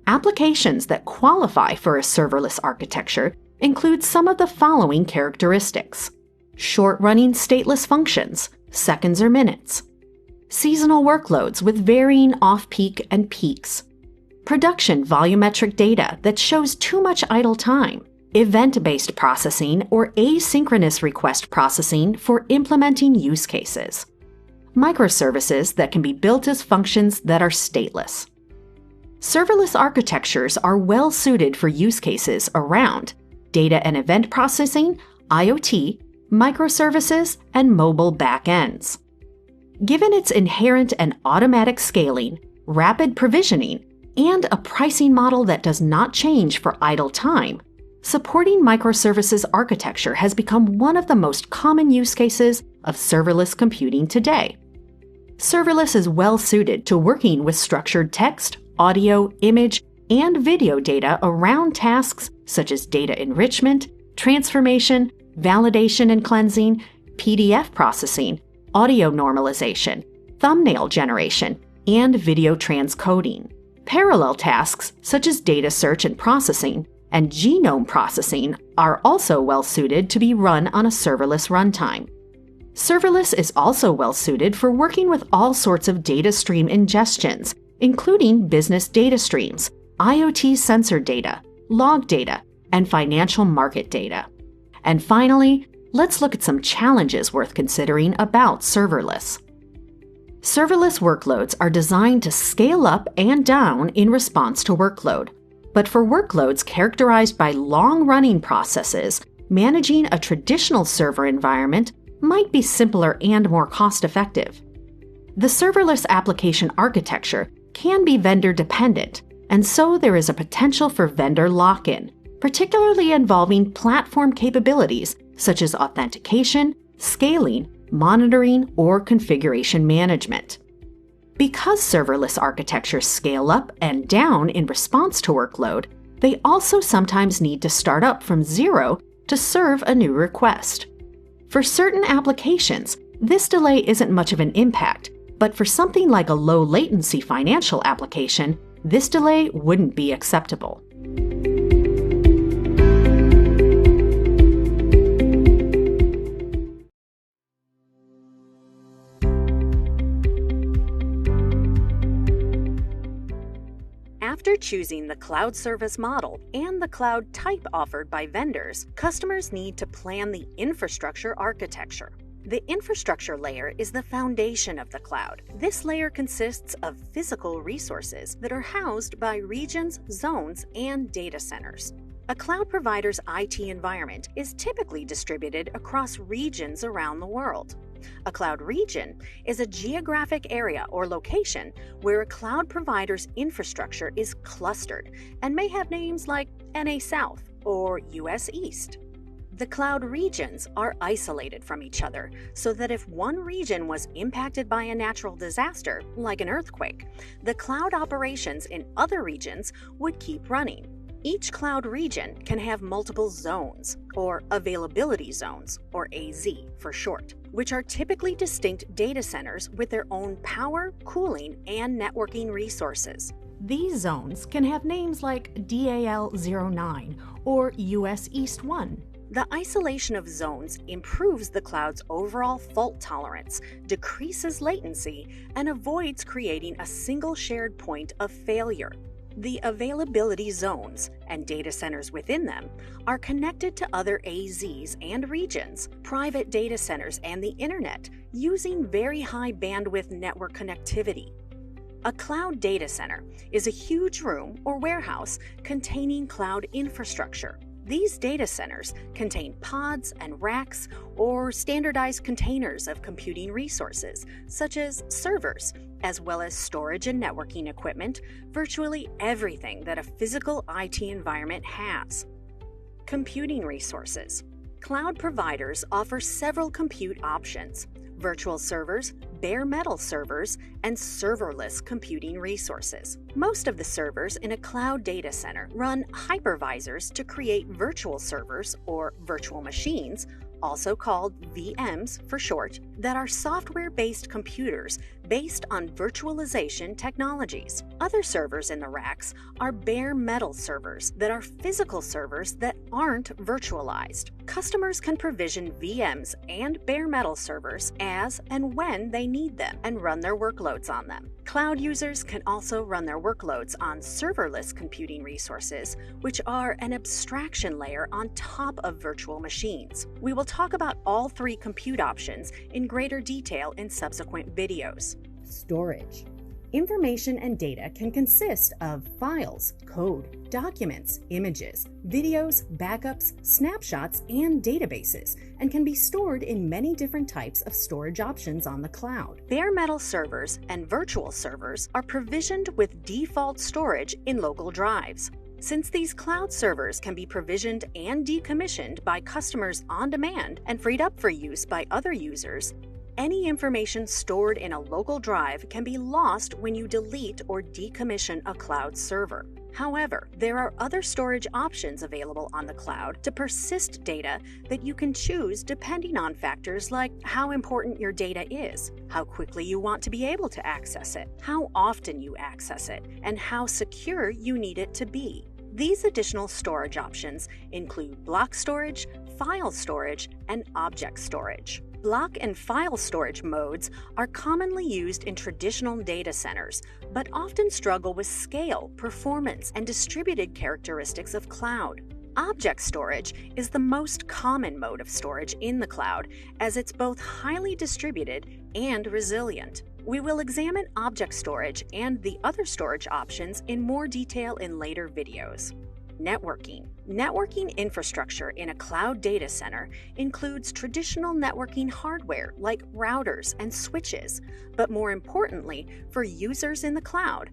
Applications that qualify for a serverless architecture include some of the following characteristics: short-running stateless functions, seconds or minutes; seasonal workloads with varying off-peak and peaks; production volumetric data that shows too much idle time; event-based processing or asynchronous request processing for implementing use cases; microservices that can be built as functions that are stateless. Serverless architectures are well suited for use cases around data and event processing, IoT, microservices, and mobile backends. Given its inherent and automatic scaling, rapid provisioning, and a pricing model that does not change for idle time, supporting microservices architecture has become one of the most common use cases of serverless computing today. Serverless is well suited to working with structured text, audio, image, and video data around tasks such as data enrichment, transformation, validation and cleansing, PDF processing, audio normalization, thumbnail generation, and video transcoding. Parallel tasks such as data search and processing and genome processing are also well suited to be run on a serverless runtime. Serverless is also well suited for working with all sorts of data stream ingestions, including business data streams, IoT sensor data, log data, and financial market data. And finally, let's look at some challenges worth considering about serverless. Serverless workloads are designed to scale up and down in response to workload. But for workloads characterized by long-running processes, managing a traditional server environment might be simpler and more cost-effective. The serverless application architecture can be vendor-dependent, and so there is a potential for vendor lock-in, particularly involving platform capabilities such as authentication, scaling, monitoring, or configuration management. Because serverless architectures scale up and down in response to workload, they also sometimes need to start up from zero to serve a new request. For certain applications, this delay isn't much of an impact, but for something like a low-latency financial application, this delay wouldn't be acceptable. After choosing the cloud service model and the cloud type offered by vendors, customers need to plan the infrastructure architecture. The infrastructure layer is the foundation of the cloud. This layer consists of physical resources that are housed by regions, zones, and data centers. A cloud provider's IT environment is typically distributed across regions around the world. A cloud region is a geographic area or location where a cloud provider's infrastructure is clustered and may have names like NA South or US East. The cloud regions are isolated from each other so that if one region was impacted by a natural disaster, like an earthquake, the cloud operations in other regions would keep running. Each cloud region can have multiple zones, or availability zones, or AZ for short, which are typically distinct data centers with their own power, cooling, and networking resources. These zones can have names like DAL09 or US East 1. The isolation of zones improves the cloud's overall fault tolerance, decreases latency, and avoids creating a single shared point of failure. The availability zones and data centers within them are connected to other AZs and regions, private data centers, and the internet using very high bandwidth network connectivity. A cloud data center is a huge room or warehouse containing cloud infrastructure. These data centers contain pods and racks or standardized containers of computing resources, such as servers, as well as storage and networking equipment, virtually everything that a physical IT environment has. Computing resources. Cloud providers offer several compute options: virtual servers, bare metal servers, and serverless computing resources. Most of the servers in a cloud data center run hypervisors to create virtual servers or virtual machines, also called VMs for short, that are software-based computers based on virtualization technologies. Other servers in the racks are bare metal servers that are physical servers that aren't virtualized. Customers can provision VMs and bare metal servers as and when they need them and run their workloads on them. Cloud users can also run their workloads on serverless computing resources, which are an abstraction layer on top of virtual machines. We will talk about all three compute options in greater detail in subsequent videos. Storage. Information and data can consist of files, code, documents, images, videos, backups, snapshots, and databases, and can be stored in many different types of storage options on the cloud. Bare metal servers and virtual servers are provisioned with default storage in local drives. Since these cloud servers can be provisioned and decommissioned by customers on demand and freed up for use by other users, any information stored in a local drive can be lost when you delete or decommission a cloud server. However, there are other storage options available on the cloud to persist data that you can choose depending on factors like how important your data is, how quickly you want to be able to access it, how often you access it, and how secure you need it to be. These additional storage options include block storage, file storage, and object storage. Block and file storage modes are commonly used in traditional data centers, but often struggle with scale, performance, and distributed characteristics of cloud. Object storage is the most common mode of storage in the cloud, as it's both highly distributed and resilient. We will examine object storage and the other storage options in more detail in later videos. Networking. Networking infrastructure in a cloud data center includes traditional networking hardware like routers and switches, but more importantly, for users in the cloud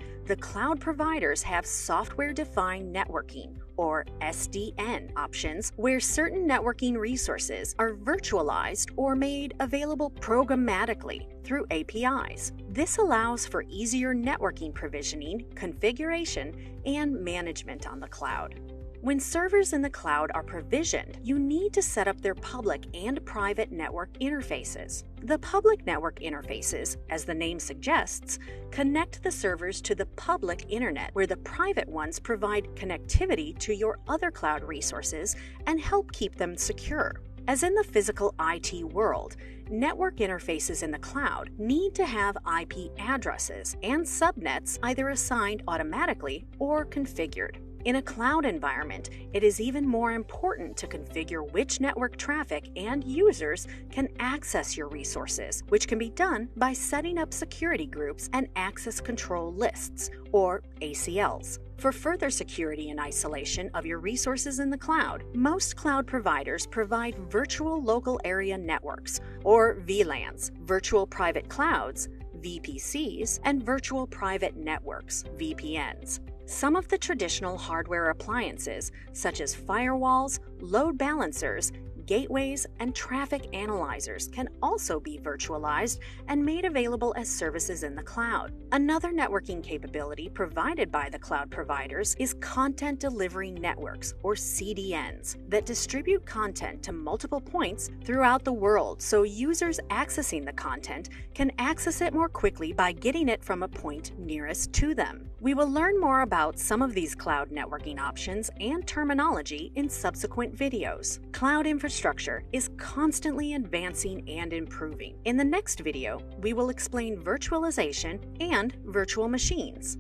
providers have software-defined networking, or SDN, options where certain networking resources are virtualized or made available programmatically through APIs. This allows for easier networking provisioning, configuration, and management on the cloud. When servers in the cloud are provisioned, you need to set up their public and private network interfaces. The public network interfaces, as the name suggests, connect the servers to the public internet, where the private ones provide connectivity to your other cloud resources and help keep them secure. As in the physical IT world, network interfaces in the cloud need to have IP addresses and subnets either assigned automatically or configured. In a cloud environment, it is even more important to configure which network traffic and users can access your resources, which can be done by setting up security groups and access control lists, or ACLs. For further security and isolation of your resources in the cloud, most cloud providers provide virtual local area networks, or VLANs, virtual private clouds, VPCs, and virtual private networks, VPNs. Some of the traditional hardware appliances, such as firewalls, load balancers, gateways, and traffic analyzers, can also be virtualized and made available as services in the cloud. Another networking capability provided by the cloud providers is Content Delivery Networks, or CDNs, that distribute content to multiple points throughout the world so users accessing the content can access it more quickly by getting it from a point nearest to them. We will learn more about some of these cloud networking options and terminology in subsequent videos. Cloud infrastructure is constantly advancing and improving. In the next video, we will explain virtualization and virtual machines.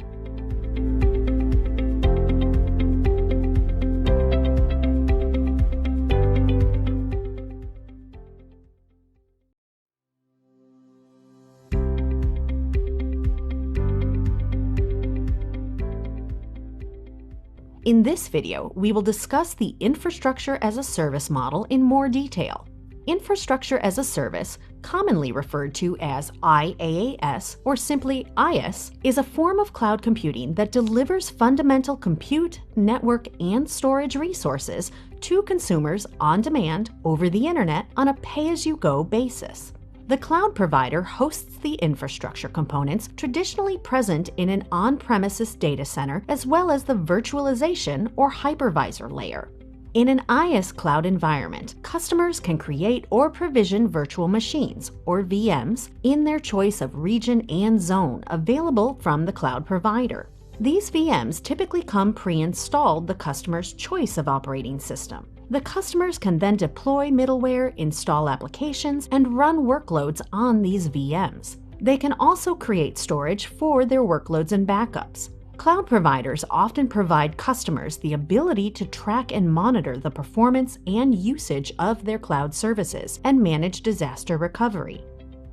In this video, we will discuss the Infrastructure as a Service model in more detail. Infrastructure as a Service, commonly referred to as IaaS or simply IaaS, is a form of cloud computing that delivers fundamental compute, network, and storage resources to consumers on demand over the internet on a pay-as-you-go basis. The cloud provider hosts the infrastructure components traditionally present in an on-premises data center, as well as the virtualization or hypervisor layer. In an IaaS cloud environment, customers can create or provision virtual machines, or VMs, in their choice of region and zone available from the cloud provider. These VMs typically come pre-installed the customer's choice of operating system. The customers can then deploy middleware, install applications, and run workloads on these VMs. They can also create storage for their workloads and backups. Cloud providers often provide customers the ability to track and monitor the performance and usage of their cloud services and manage disaster recovery.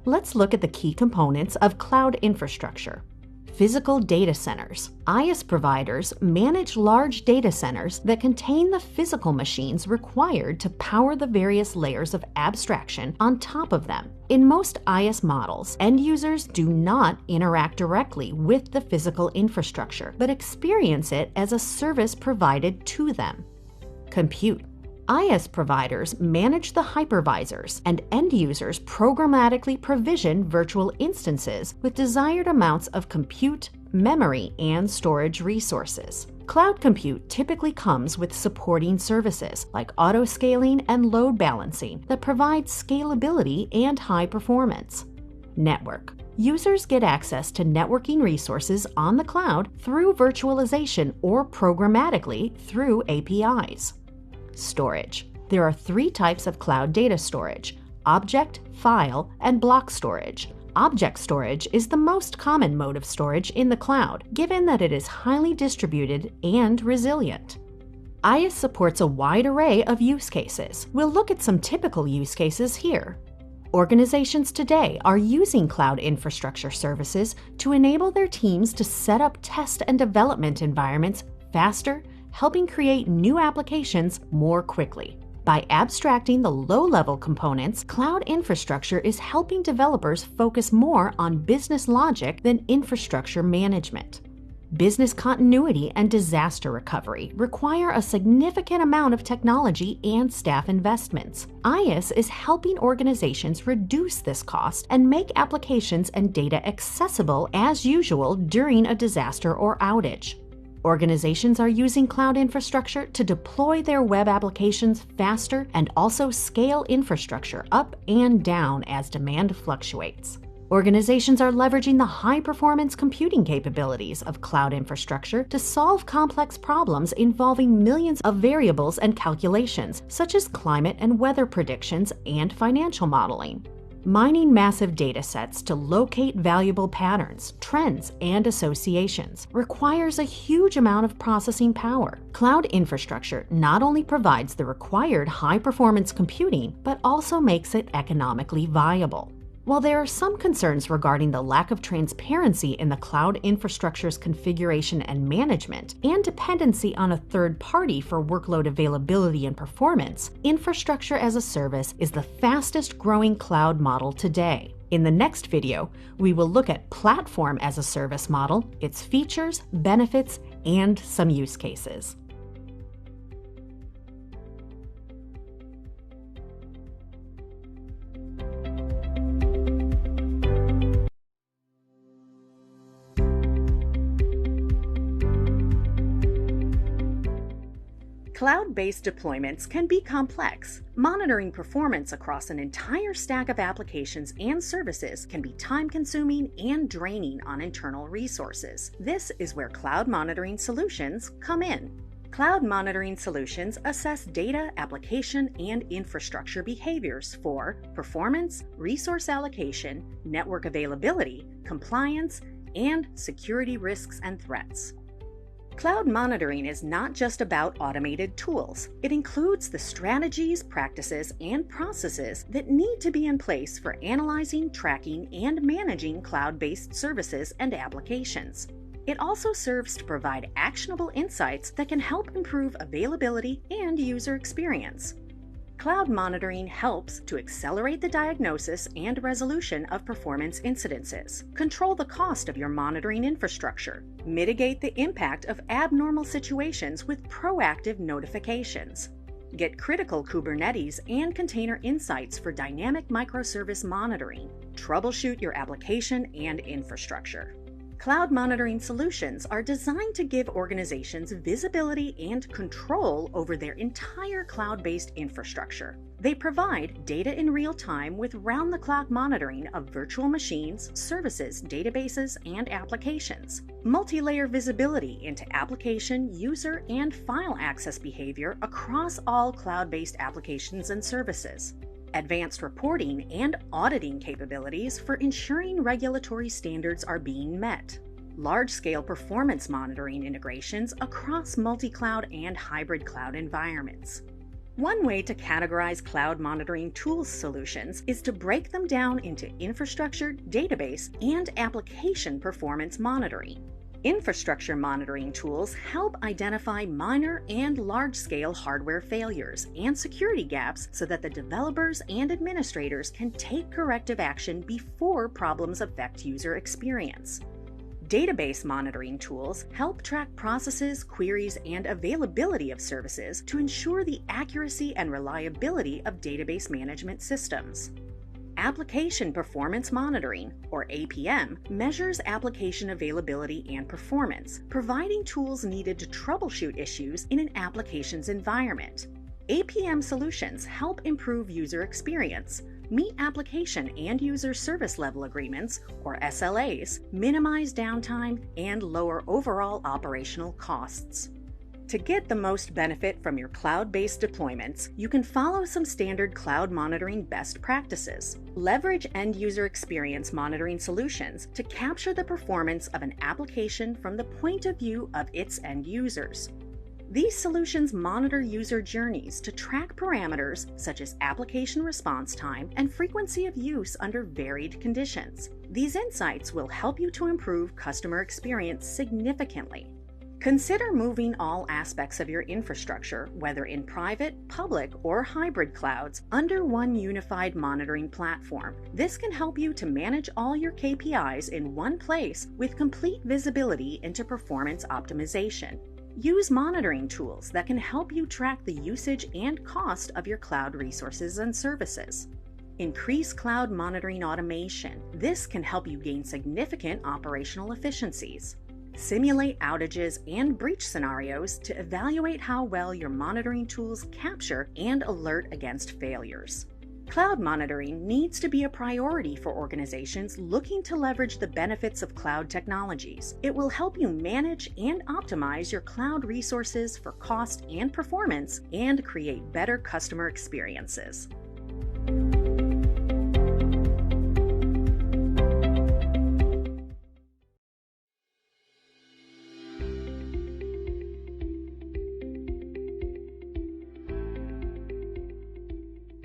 Let's look at the key components of cloud infrastructure. Physical data centers. IaaS providers manage large data centers that contain the physical machines required to power the various layers of abstraction on top of them. In most IaaS models, end users do not interact directly with the physical infrastructure, but experience it as a service provided to them. Compute. IaaS providers manage the hypervisors, and end users programmatically provision virtual instances with desired amounts of compute, memory, and storage resources. Cloud compute typically comes with supporting services like auto-scaling and load balancing that provide scalability and high performance. Network. Users get access to networking resources on the cloud through virtualization or programmatically through APIs. Storage. There are 3 types of cloud data storage: object, file, and block storage. Object storage is the most common mode of storage in the cloud, given that it is highly distributed and resilient. IaaS supports a wide array of use cases. We'll look at some typical use cases here. Organizations today are using cloud infrastructure services to enable their teams to set up test and development environments faster, helping create new applications more quickly. By abstracting the low-level components, cloud infrastructure is helping developers focus more on business logic than infrastructure management. Business continuity and disaster recovery require a significant amount of technology and staff investments. IaaS is helping organizations reduce this cost and make applications and data accessible as usual during a disaster or outage. Organizations are using cloud infrastructure to deploy their web applications faster and also scale infrastructure up and down as demand fluctuates. Organizations are leveraging the high-performance computing capabilities of cloud infrastructure to solve complex problems involving millions of variables and calculations, such as climate and weather predictions and financial modeling. Mining massive data sets to locate valuable patterns, trends, and associations requires a huge amount of processing power. Cloud infrastructure not only provides the required high-performance computing, but also makes it economically viable. While there are some concerns regarding the lack of transparency in the cloud infrastructure's configuration and management, and dependency on a third party for workload availability and performance, infrastructure as a service is the fastest growing cloud model today. In the next video, we will look at platform as a service model, its features, benefits, and some use cases. Cloud-based deployments can be complex. Monitoring performance across an entire stack of applications and services can be time-consuming and draining on internal resources. This is where cloud monitoring solutions come in. Cloud monitoring solutions assess data, application, and infrastructure behaviors for performance, resource allocation, network availability, compliance, and security risks and threats. Cloud monitoring is not just about automated tools. It includes the strategies, practices, and processes that need to be in place for analyzing, tracking, and managing cloud-based services and applications. It also serves to provide actionable insights that can help improve availability and user experience. Cloud monitoring helps to accelerate the diagnosis and resolution of performance incidences, control the cost of your monitoring infrastructure, mitigate the impact of abnormal situations with proactive notifications, get critical Kubernetes and container insights for dynamic microservice monitoring, troubleshoot your application and infrastructure. Cloud monitoring solutions are designed to give organizations visibility and control over their entire cloud-based infrastructure. They provide data in real time with round-the-clock monitoring of virtual machines, services, databases, and applications. Multi-layer visibility into application, user, and file access behavior across all cloud-based applications and services. Advanced reporting and auditing capabilities for ensuring regulatory standards are being met. large-scale performance monitoring integrations across multi-cloud and hybrid cloud environments. One way to categorize cloud monitoring tools solutions is to break them down into infrastructure, database, and application performance monitoring. Infrastructure monitoring tools help identify minor and large-scale hardware failures and security gaps so that the developers and administrators can take corrective action before problems affect user experience. Database monitoring tools help track processes, queries, and availability of services to ensure the accuracy and reliability of database management systems. Application Performance Monitoring, or APM, measures application availability and performance, providing tools needed to troubleshoot issues in an application's environment. APM solutions help improve user experience, meet application and user service level agreements, or SLAs, minimize downtime, and lower overall operational costs. To get the most benefit from your cloud-based deployments, you can follow some standard cloud monitoring best practices. Leverage end-user experience monitoring solutions to capture the performance of an application from the point of view of its end users. These solutions monitor user journeys to track parameters such as application response time and frequency of use under varied conditions. These insights will help you to improve customer experience significantly. Consider moving all aspects of your infrastructure, whether in private, public, or hybrid clouds, under one unified monitoring platform. This can help you to manage all your KPIs in one place with complete visibility into performance optimization. Use monitoring tools that can help you track the usage and cost of your cloud resources and services. Increase cloud monitoring automation. This can help you gain significant operational efficiencies. Simulate outages and breach scenarios to evaluate how well your monitoring tools capture and alert against failures. Cloud monitoring needs to be a priority for organizations looking to leverage the benefits of cloud technologies. It will help you manage and optimize your cloud resources for cost and performance and create better customer experiences.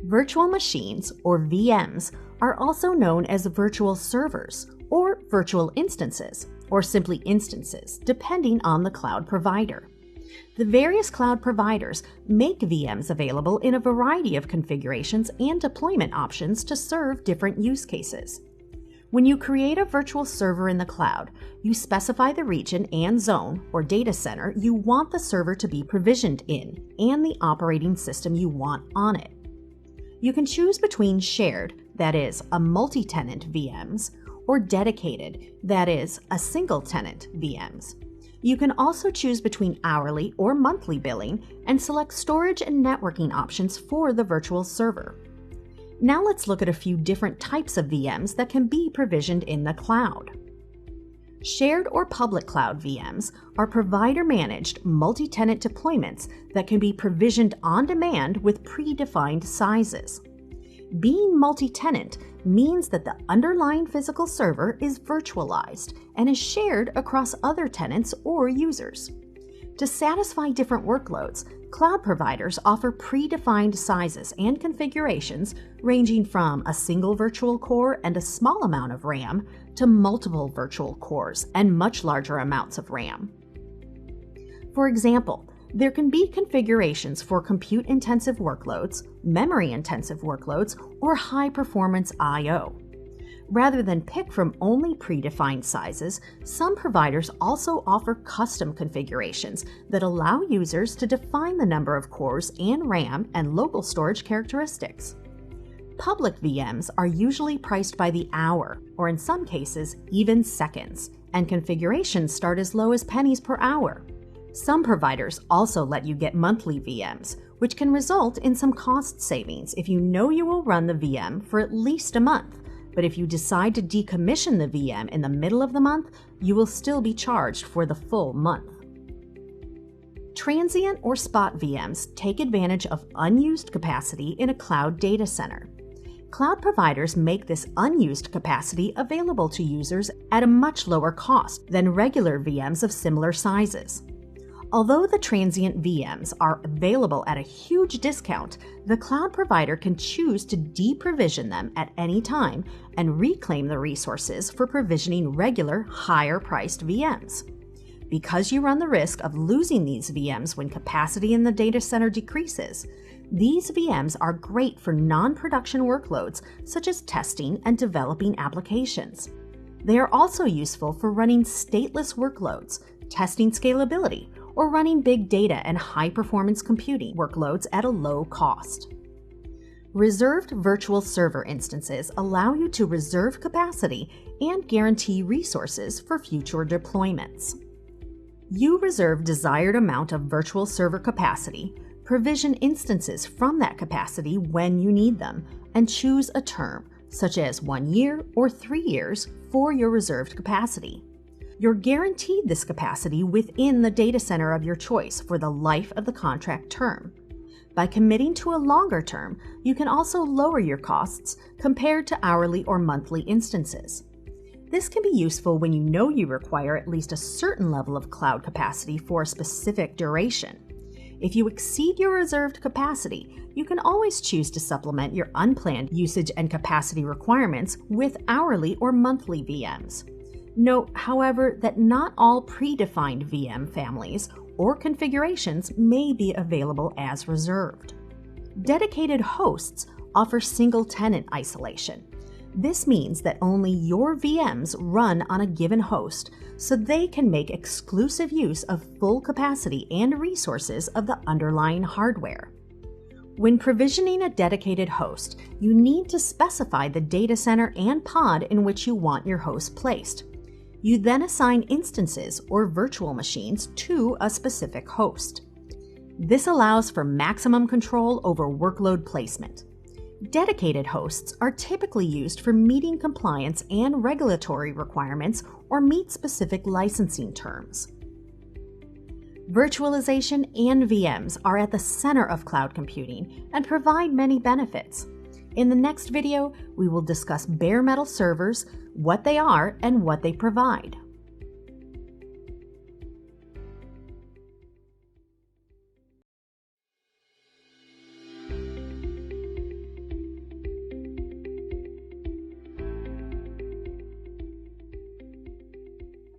Virtual machines, or VMs, are also known as virtual servers, or virtual instances, or simply instances, depending on the cloud provider. The various cloud providers make VMs available in a variety of configurations and deployment options to serve different use cases. When you create a virtual server in the cloud, you specify the region and zone, or data center, you want the server to be provisioned in, and the operating system you want on it. You can choose between shared, that is, a multi-tenant VMs, or dedicated, that is, a single-tenant VMs. You can also choose between hourly or monthly billing and select storage and networking options for the virtual server. Now let's look at a few different types of VMs that can be provisioned in the cloud. Shared or public cloud VMs are provider-managed multi-tenant deployments that can be provisioned on demand with predefined sizes. Being multi-tenant means that the underlying physical server is virtualized and is shared across other tenants or users. To satisfy different workloads, cloud providers offer predefined sizes and configurations ranging from a single virtual core and a small amount of RAM to multiple virtual cores and much larger amounts of RAM. For example, there can be configurations for compute-intensive workloads, memory-intensive workloads, or high-performance I/O. Rather than pick from only predefined sizes, some providers also offer custom configurations that allow users to define the number of cores and RAM and local storage characteristics. Public VMs are usually priced by the hour, or in some cases, even seconds, and configurations start as low as pennies per hour. Some providers also let you get monthly VMs, which can result in some cost savings if you know you will run the VM for at least a month. But if you decide to decommission the VM in the middle of the month, you will still be charged for the full month. Transient or spot VMs take advantage of unused capacity in a cloud data center. Cloud providers make this unused capacity available to users at a much lower cost than regular VMs of similar sizes. Although the transient VMs are available at a huge discount, the cloud provider can choose to deprovision them at any time and reclaim the resources for provisioning regular, higher-priced VMs. Because you run the risk of losing these VMs when capacity in the data center decreases, these VMs are great for non-production workloads such as testing and developing applications. They are also useful for running stateless workloads, testing scalability, or running big data and high-performance computing workloads at a low cost. Reserved virtual server instances allow you to reserve capacity and guarantee resources for future deployments. You reserve desired amount of virtual server capacity, provision instances from that capacity when you need them, and choose a term, such as 1 year or 3 years, for your reserved capacity. You're guaranteed this capacity within the data center of your choice for the life of the contract term. By committing to a longer term, you can also lower your costs compared to hourly or monthly instances. This can be useful when you know you require at least a certain level of cloud capacity for a specific duration. If you exceed your reserved capacity, you can always choose to supplement your unplanned usage and capacity requirements with hourly or monthly VMs. Note, however, that not all predefined VM families or configurations may be available as reserved. Dedicated hosts offer single-tenant isolation. This means that only your VMs run on a given host, so they can make exclusive use of full capacity and resources of the underlying hardware. When provisioning a dedicated host, you need to specify the data center and pod in which you want your host placed. You then assign instances or virtual machines to a specific host. This allows for maximum control over workload placement. Dedicated hosts are typically used for meeting compliance and regulatory requirements or meet specific licensing terms. Virtualization and VMs are at the center of cloud computing and provide many benefits. In the next video, we will discuss bare metal servers, what they are, and what they provide.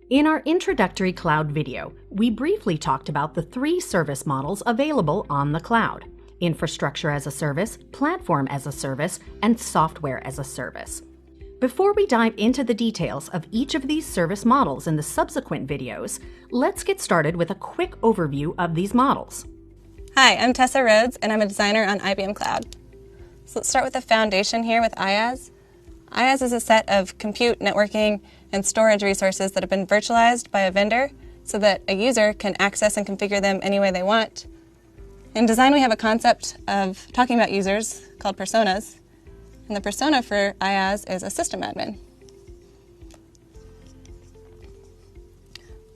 In our introductory cloud video, we briefly talked about the 3 service models available on the cloud: infrastructure as a service, platform as a service, and software as a service. Before we dive into the details of each of these service models in the subsequent videos, let's get started with a quick overview of these models. Hi, I'm Tessa Rhodes, and I'm a designer on IBM Cloud. So let's start with the foundation here with IaaS. IaaS is a set of compute, networking, and storage resources that have been virtualized by a vendor so that a user can access and configure them any way they want. In design, we have a concept of talking about users called personas, and the persona for IaaS is a system admin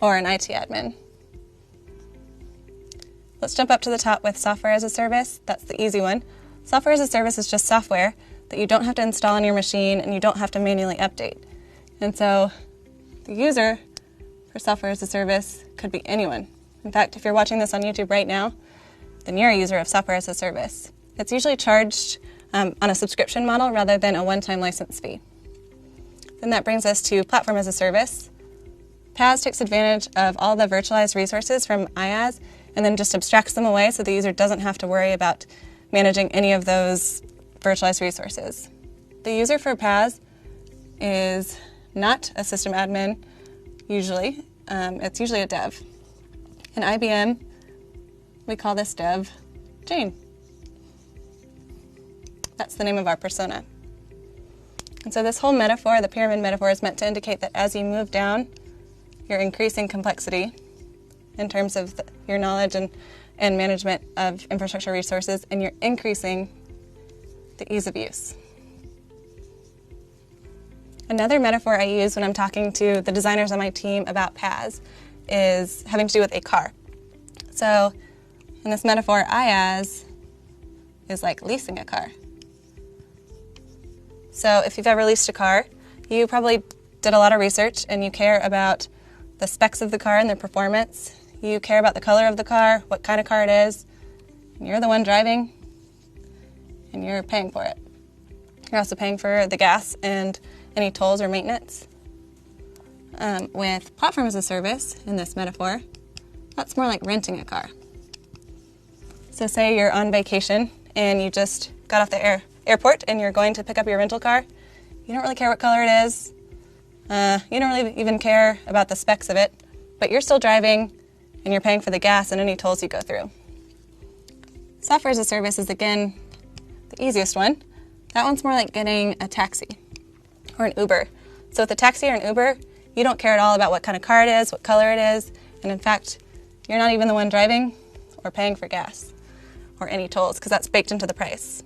or an IT admin. Let's jump up to the top with software as a service. That's the easy one. Software as a service is just software that you don't have to install on your machine and you don't have to manually update. And so the user for software as a service could be anyone. In fact, if you're watching this on YouTube right now, then you're a user of software as a service. It's usually charged on a subscription model rather than a one-time license fee. Then that brings us to platform as a service. PaaS takes advantage of all the virtualized resources from IaaS and then just abstracts them away so the user doesn't have to worry about managing any of those virtualized resources. The user for PaaS is not a system admin, usually. It's usually a dev. In IBM, we call this dev Jane. That's the name of our persona. And so this whole metaphor, the pyramid metaphor, is meant to indicate that as you move down, you're increasing complexity in terms of your knowledge and management of infrastructure resources, and you're increasing the ease of use. Another metaphor I use when I'm talking to the designers on my team about PaaS is having to do with a car. So in this metaphor, IaaS is like leasing a car. So if you've ever leased a car, you probably did a lot of research and you care about the specs of the car and their performance. You care about the color of the car, what kind of car it is. And you're the one driving and you're paying for it. You're also paying for the gas and any tolls or maintenance. With platform as a service, in this metaphor, that's more like renting a car. So say you're on vacation and you just got off the airport and you're going to pick up your rental car. You don't really care what color it is. You don't really even care about the specs of it, but you're still driving and you're paying for the gas and any tolls you go through. Software as a service is, again, the easiest one. That one's more like getting a taxi or an Uber. So with a taxi or an Uber, you don't care at all about what kind of car it is, what color it is, and in fact, you're not even the one driving or paying for gas or any tolls because that's baked into the price.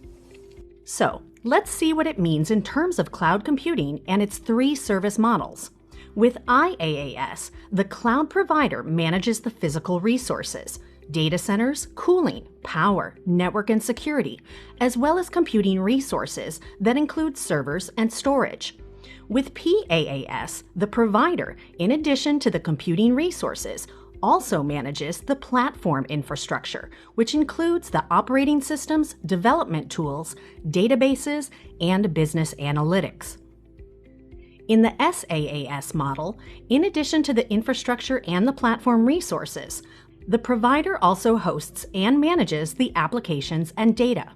So, let's see what it means in terms of cloud computing and its 3 service models. With IaaS, the cloud provider manages the physical resources, data centers, cooling, power, network and security, as well as computing resources that include servers and storage. With PaaS, the provider, in addition to the computing resources, also manages the platform infrastructure, which includes the operating systems, development tools, databases, and business analytics. In the SaaS model, in addition to the infrastructure and the platform resources, the provider also hosts and manages the applications and data.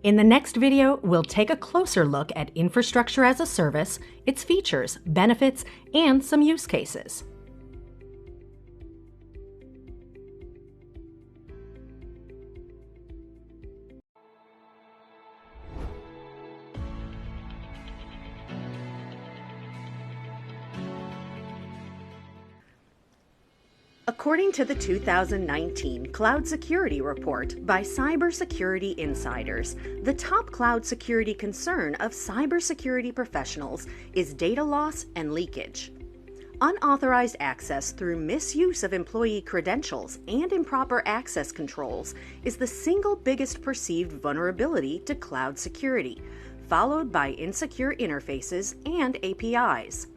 In the next video, we'll take a closer look at infrastructure as a service, its features, benefits, and some use cases. According to the 2019 Cloud Security Report by Cybersecurity Insiders, the top cloud security concern of cybersecurity professionals is data loss and leakage. Unauthorized access through misuse of employee credentials and improper access controls is the single biggest perceived vulnerability to cloud security, followed by insecure interfaces and APIs.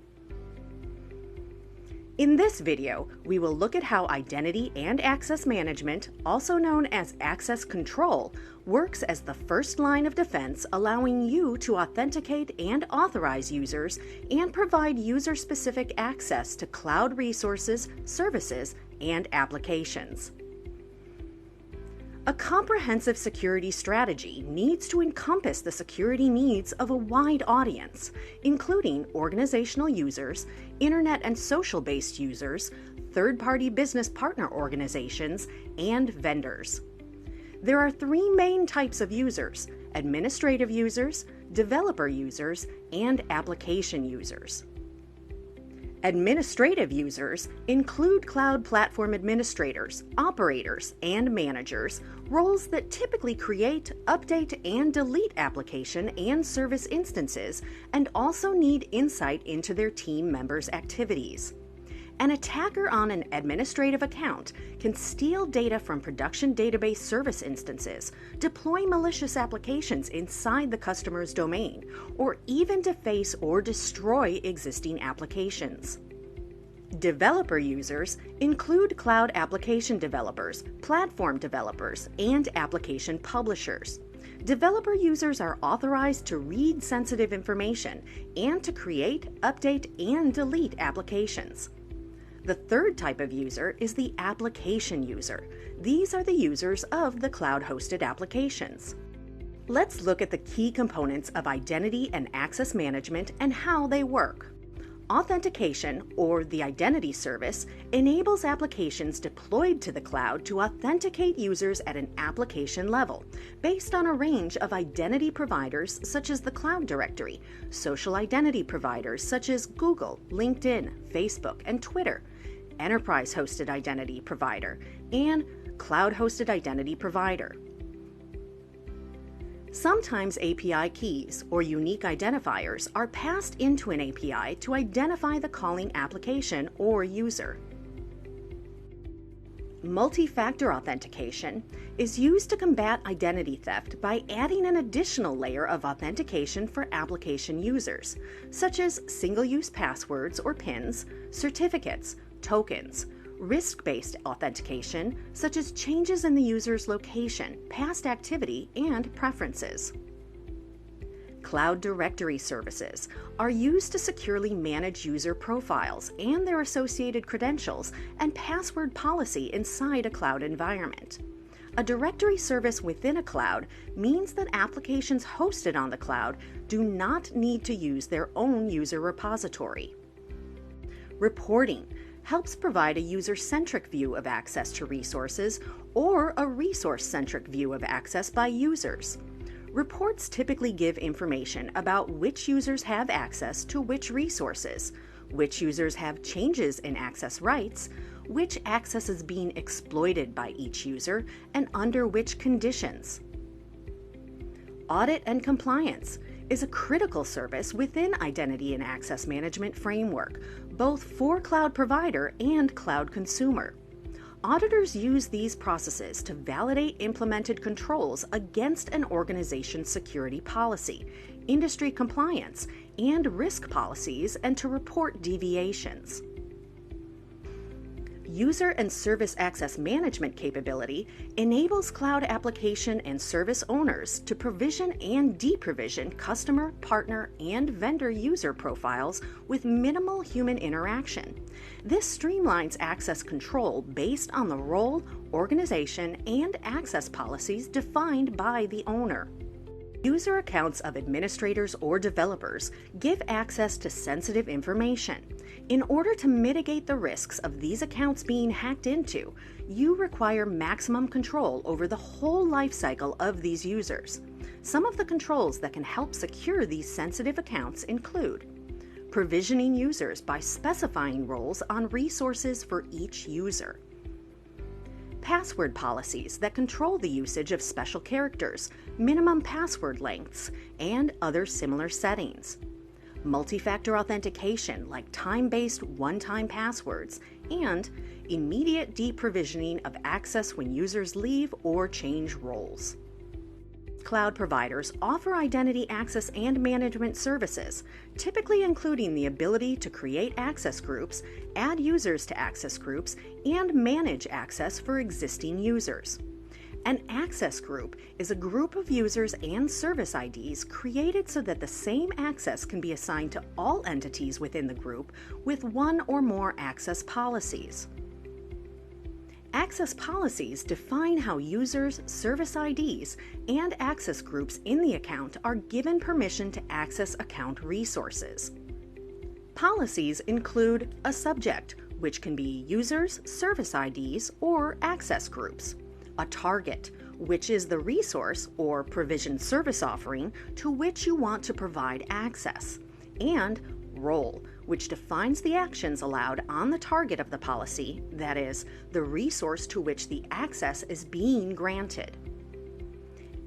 In this video, we will look at how identity and access management, also known as access control, works as the first line of defense, allowing you to authenticate and authorize users and provide user-specific access to cloud resources, services, and applications. A comprehensive security strategy needs to encompass the security needs of a wide audience, including organizational users, internet and social-based users, third-party business partner organizations, and vendors. There are 3 main types of users: administrative users, developer users, and application users. Administrative users include cloud platform administrators, operators, and managers, roles that typically create, update, and delete application and service instances, and also need insight into their team members' activities. An attacker on an administrative account can steal data from production database service instances, deploy malicious applications inside the customer's domain, or even deface or destroy existing applications. Developer users include cloud application developers, platform developers, and application publishers. Developer users are authorized to read sensitive information and to create, update, and delete applications. The third type of user is the application user. These are the users of the cloud-hosted applications. Let's look at the key components of identity and access management and how they work. Authentication, or the identity service, enables applications deployed to the cloud to authenticate users at an application level, based on a range of identity providers such as the Cloud Directory, social identity providers such as Google, LinkedIn, Facebook, and Twitter, enterprise-hosted identity provider, and cloud-hosted identity provider. Sometimes API keys, or unique identifiers, are passed into an API to identify the calling application or user. Multi-factor authentication is used to combat identity theft by adding an additional layer of authentication for application users, such as single-use passwords or PINs, certificates, tokens, risk-based authentication, such as changes in the user's location, past activity, and preferences. Cloud Directory services are used to securely manage user profiles and their associated credentials and password policy inside a cloud environment. A directory service within a cloud means that applications hosted on the cloud do not need to use their own user repository. Reporting helps provide a user-centric view of access to resources or a resource-centric view of access by users. Reports typically give information about which users have access to which resources, which users have changes in access rights, which access is being exploited by each user, and under which conditions. Audit and compliance is a critical service within Identity and Access Management framework, both for cloud provider and cloud consumer. Auditors use these processes to validate implemented controls against an organization's security policy, industry compliance, and risk policies, and to report deviations. User and service access management capability enables cloud application and service owners to provision and deprovision customer, partner, and vendor user profiles with minimal human interaction. This streamlines access control based on the role, organization, and access policies defined by the owner. User accounts of administrators or developers give access to sensitive information. In order to mitigate the risks of these accounts being hacked into, you require maximum control over the whole lifecycle of these users. Some of the controls that can help secure these sensitive accounts include provisioning users by specifying roles on resources for each user, password policies that control the usage of special characters, minimum password lengths, and other similar settings, multi-factor authentication like time-based one-time passwords, and immediate deprovisioning of access when users leave or change roles. Cloud providers offer identity access and management services, typically including the ability to create access groups, add users to access groups, and manage access for existing users. An access group is a group of users and service IDs created so that the same access can be assigned to all entities within the group with one or more access policies. Access policies define how users, service IDs, and access groups in the account are given permission to access account resources. Policies include a subject, which can be users, service IDs, or access groups, a target, which is the resource or provision service offering to which you want to provide access, and role, which defines the actions allowed on the target of the policy, that is, the resource to which the access is being granted.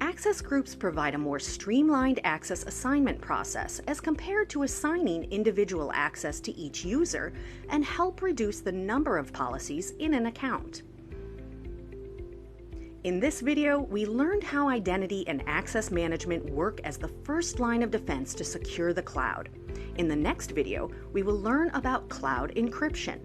Access groups provide a more streamlined access assignment process as compared to assigning individual access to each user and help reduce the number of policies in an account. In this video, we learned how identity and access management work as the first line of defense to secure the cloud. In the next video, we will learn about cloud encryption.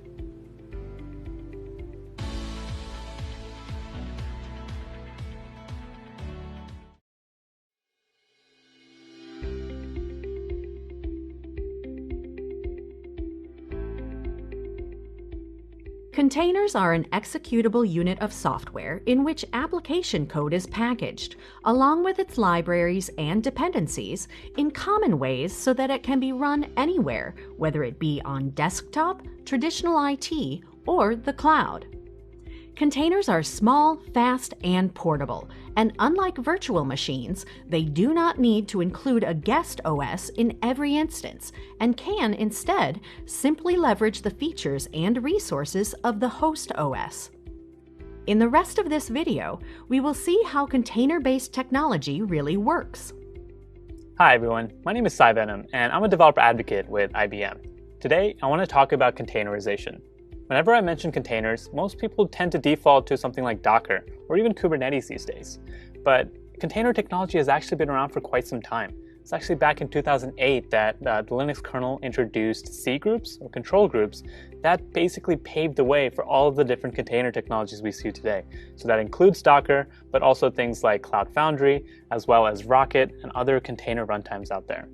Containers are an executable unit of software in which application code is packaged, along with its libraries and dependencies, in common ways so that it can be run anywhere, whether it be on desktop, traditional IT, or the cloud. Containers are small, fast, and portable, and unlike virtual machines, they do not need to include a guest OS in every instance, and can instead simply leverage the features and resources of the host OS. In the rest of this video, we will see how container-based technology really works. Hi everyone, my name is Sai Venom, and I'm a developer advocate with IBM. Today, I want to talk about containerization. Whenever I mention containers, most people tend to default to something like Docker or even Kubernetes these days. But container technology has actually been around for quite some time. It's actually back in 2008 that the Linux kernel introduced C groups or control groups that basically paved the way for all of the different container technologies we see today. So that includes Docker, but also things like Cloud Foundry, as well as Rocket and other container runtimes out there.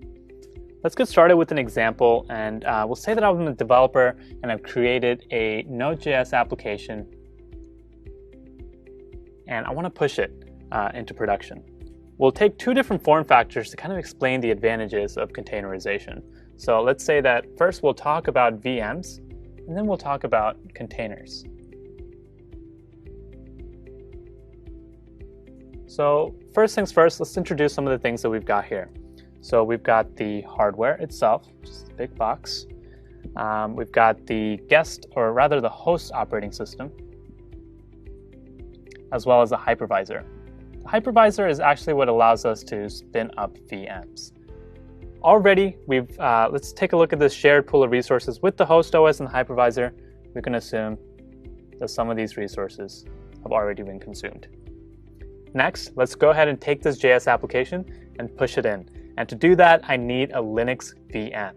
Let's get started with an example, and we'll say that I'm a developer and I've created a Node.js application and I want to push it into production. We'll take two different form factors to kind of explain the advantages of containerization. So let's say that first we'll talk about VMs, and then we'll talk about containers. So first things first, let's introduce some of the things that we've got here. So we've got the hardware itself, which is a big box. We've got the guest, or rather the host operating system, as well as a hypervisor. The hypervisor is actually what allows us to spin up VMs. Already, let's take a look at this shared pool of resources with the host OS and the hypervisor. We can assume that some of these resources have already been consumed. Next, let's go ahead and take this JS application and push it in. And to do that, I need a Linux VM.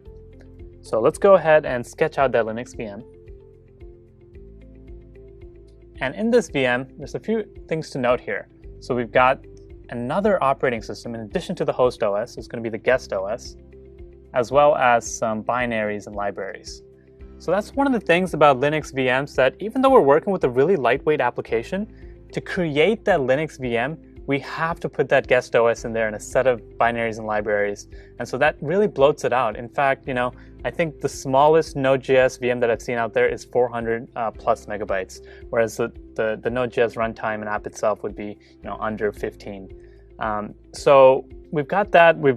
So let's go ahead and sketch out that Linux VM. And in this VM, there's a few things to note here. So we've got another operating system in addition to the host OS. It's going to be the guest OS, as well as some binaries and libraries. So that's one of the things about Linux VMs, that even though we're working with a really lightweight application, to create that Linux VM, we have to put that guest OS in there and a set of binaries and libraries. And so that really bloats it out. In fact, I think the smallest Node.js VM that I've seen out there is 400 plus megabytes, whereas the Node.js runtime and app itself would be under 15. So we've got that. We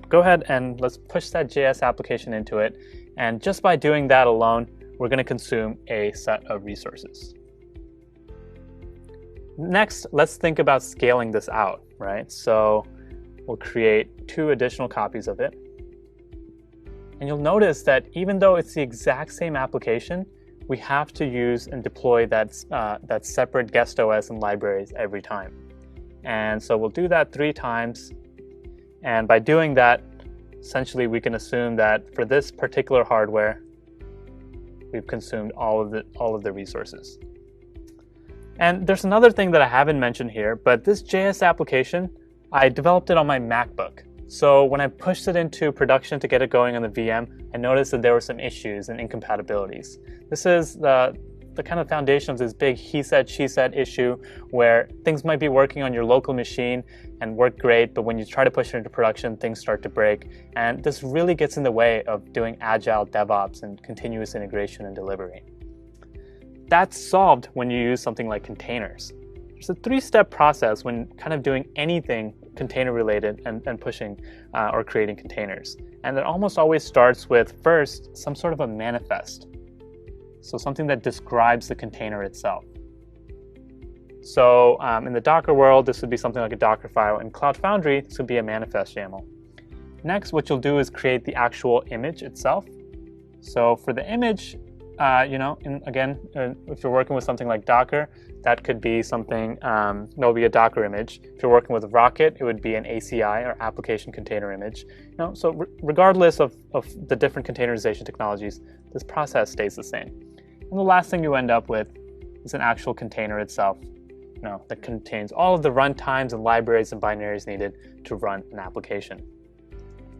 go ahead and let's push that JS application into it. And just by doing that alone, we're going to consume a set of resources. Next, let's think about scaling this out, right? So we'll create 2 additional copies of it. And you'll notice that even though it's the exact same application, we have to use and deploy that separate guest OS and libraries every time. And so we'll do that 3 times. And by doing that, essentially we can assume that for this particular hardware, we've consumed all of the resources. And there's another thing that I haven't mentioned here, but this JS application, I developed it on my MacBook. So when I pushed it into production to get it going on the VM, I noticed that there were some issues and incompatibilities. This is the kind of foundation of this big he said, she said issue where things might be working on your local machine and work great, but when you try to push it into production, things start to break. And this really gets in the way of doing agile DevOps and continuous integration and delivery. That's solved when you use something like containers. It's a 3-step process when kind of doing anything container related and pushing or creating containers. And it almost always starts with first some sort of a manifest. So something that describes the container itself. So in the Docker world, this would be something like a Docker file. In Cloud Foundry, this would be a manifest YAML. Next, what you'll do is create the actual image itself. So for the image, if you're working with something like Docker, that could be something, that would be a Docker image. If you're working with Rocket, it would be an ACI or application container image. So regardless of the different containerization technologies, this process stays the same. And the last thing you end up with is an actual container itself, that contains all of the runtimes and libraries and binaries needed to run an application.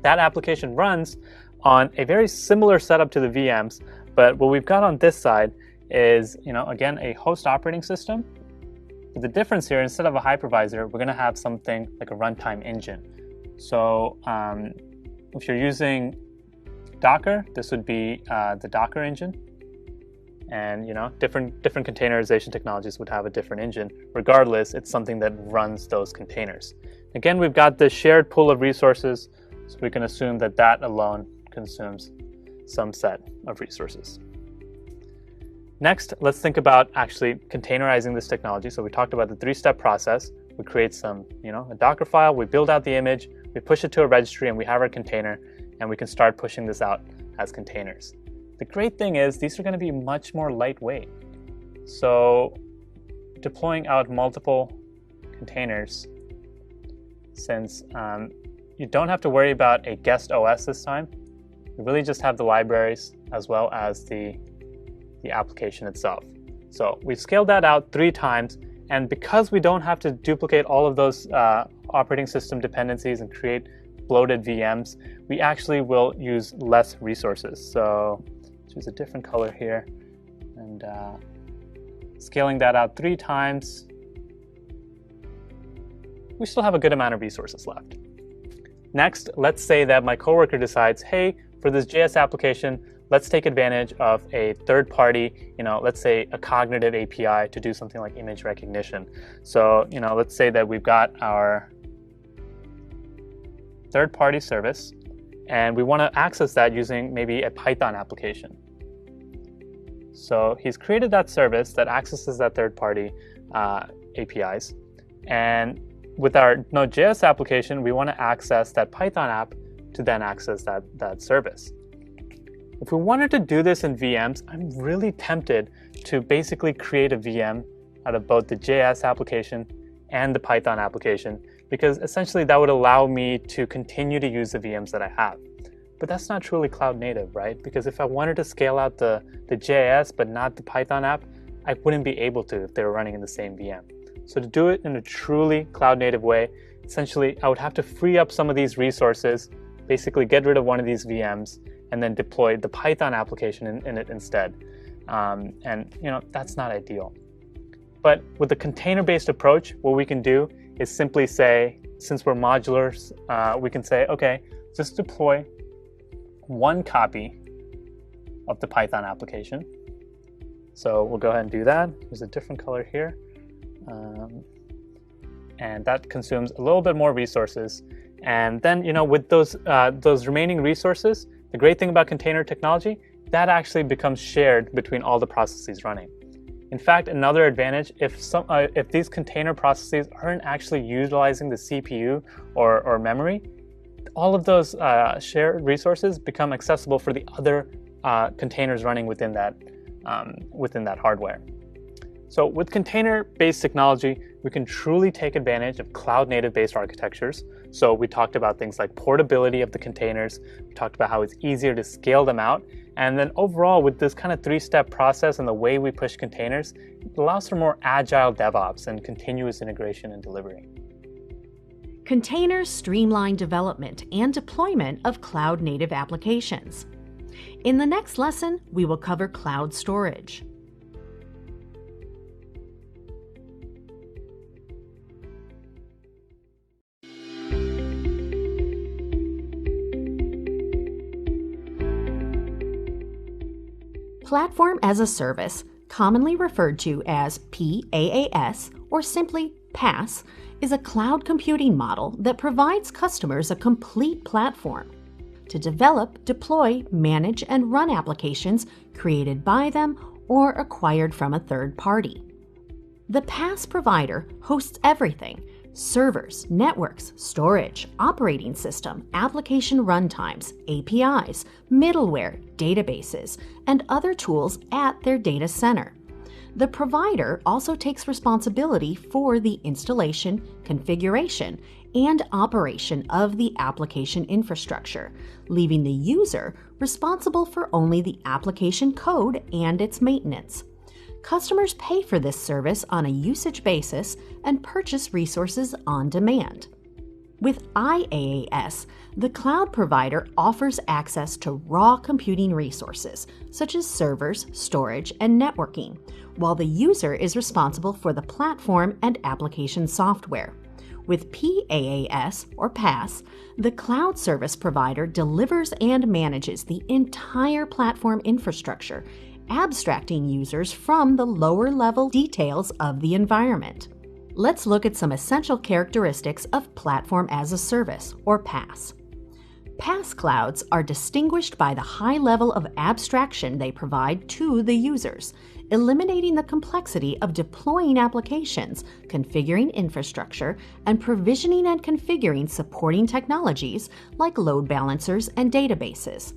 That application runs on a very similar setup to the VMs, but what we've got on this side is, again, a host operating system. But the difference here, instead of a hypervisor, we're going to have something like a runtime engine. So if you're using Docker, this would be the Docker engine. And different containerization technologies would have a different engine. Regardless, it's something that runs those containers. Again, we've got this shared pool of resources, so we can assume that that alone consumes some set of resources. Next, let's think about actually containerizing this technology. So we talked about the 3-step process. We create a Docker file, we build out the image, we push it to a registry, and we have our container, and we can start pushing this out as containers. The great thing is these are going to be much more lightweight. So deploying out multiple containers, since you don't have to worry about a guest OS this time, you really just have the libraries as well as the application itself. So we've scaled that out 3 times, and because we don't have to duplicate all of those operating system dependencies and create bloated VMs, we actually will use less resources. So let's use a different color here, and scaling that out 3 times, we still have a good amount of resources left. Next, let's say that my coworker decides, hey, for this JS application, let's take advantage of a third-party, let's say a cognitive API to do something like image recognition. So, let's say that we've got our third-party service, and we want to access that using maybe a Python application. So he's created that service that accesses that third-party APIs, and with our Node.js application, we want to access that Python app to then access that service. If we wanted to do this in VMs, I'm really tempted to basically create a VM out of both the JS application and the Python application, because essentially that would allow me to continue to use the VMs that I have. But that's not truly cloud native, right? Because if I wanted to scale out the JS but not the Python app, I wouldn't be able to if they were running in the same VM. So to do it in a truly cloud native way, essentially I would have to free up some of these resources, basically get rid of one of these VMs, and then deploy the Python application in it instead. And that's not ideal. But with the container-based approach, what we can do is simply say, since we're modulars, we can say, okay, just deploy one copy of the Python application. So we'll go ahead and do that. There's a different color here. And that consumes a little bit more resources. And then, with those remaining resources, the great thing about container technology, that actually becomes shared between all the processes running. In fact, another advantage, if these container processes aren't actually utilizing the CPU or memory, all of those shared resources become accessible for the other containers running within that hardware. So with container-based technology, we can truly take advantage of cloud-native-based architectures. So we talked about things like portability of the containers. We talked about how it's easier to scale them out. And then overall, with this kind of 3-step process and the way we push containers, it allows for more agile DevOps and continuous integration and delivery. Containers streamline development and deployment of cloud-native applications. In the next lesson, we will cover cloud storage. Platform as a Service, commonly referred to as PaaS or simply PaaS, is a cloud computing model that provides customers a complete platform to develop, deploy, manage, and run applications created by them or acquired from a third party. The PaaS provider hosts everything: servers, networks, storage, operating system, application runtimes, APIs, middleware, databases, and other tools at their data center. The provider also takes responsibility for the installation, configuration, and operation of the application infrastructure, leaving the user responsible for only the application code and its maintenance. Customers pay for this service on a usage basis and purchase resources on demand. With IaaS, the cloud provider offers access to raw computing resources, such as servers, storage, and networking, while the user is responsible for the platform and application software. With PaaS, or PaaS, the cloud service provider delivers and manages the entire platform infrastructure, abstracting users from the lower-level details of the environment. Let's look at some essential characteristics of Platform as a Service, or PaaS. PaaS clouds are distinguished by the high level of abstraction they provide to the users, eliminating the complexity of deploying applications, configuring infrastructure, and provisioning and configuring supporting technologies like load balancers and databases.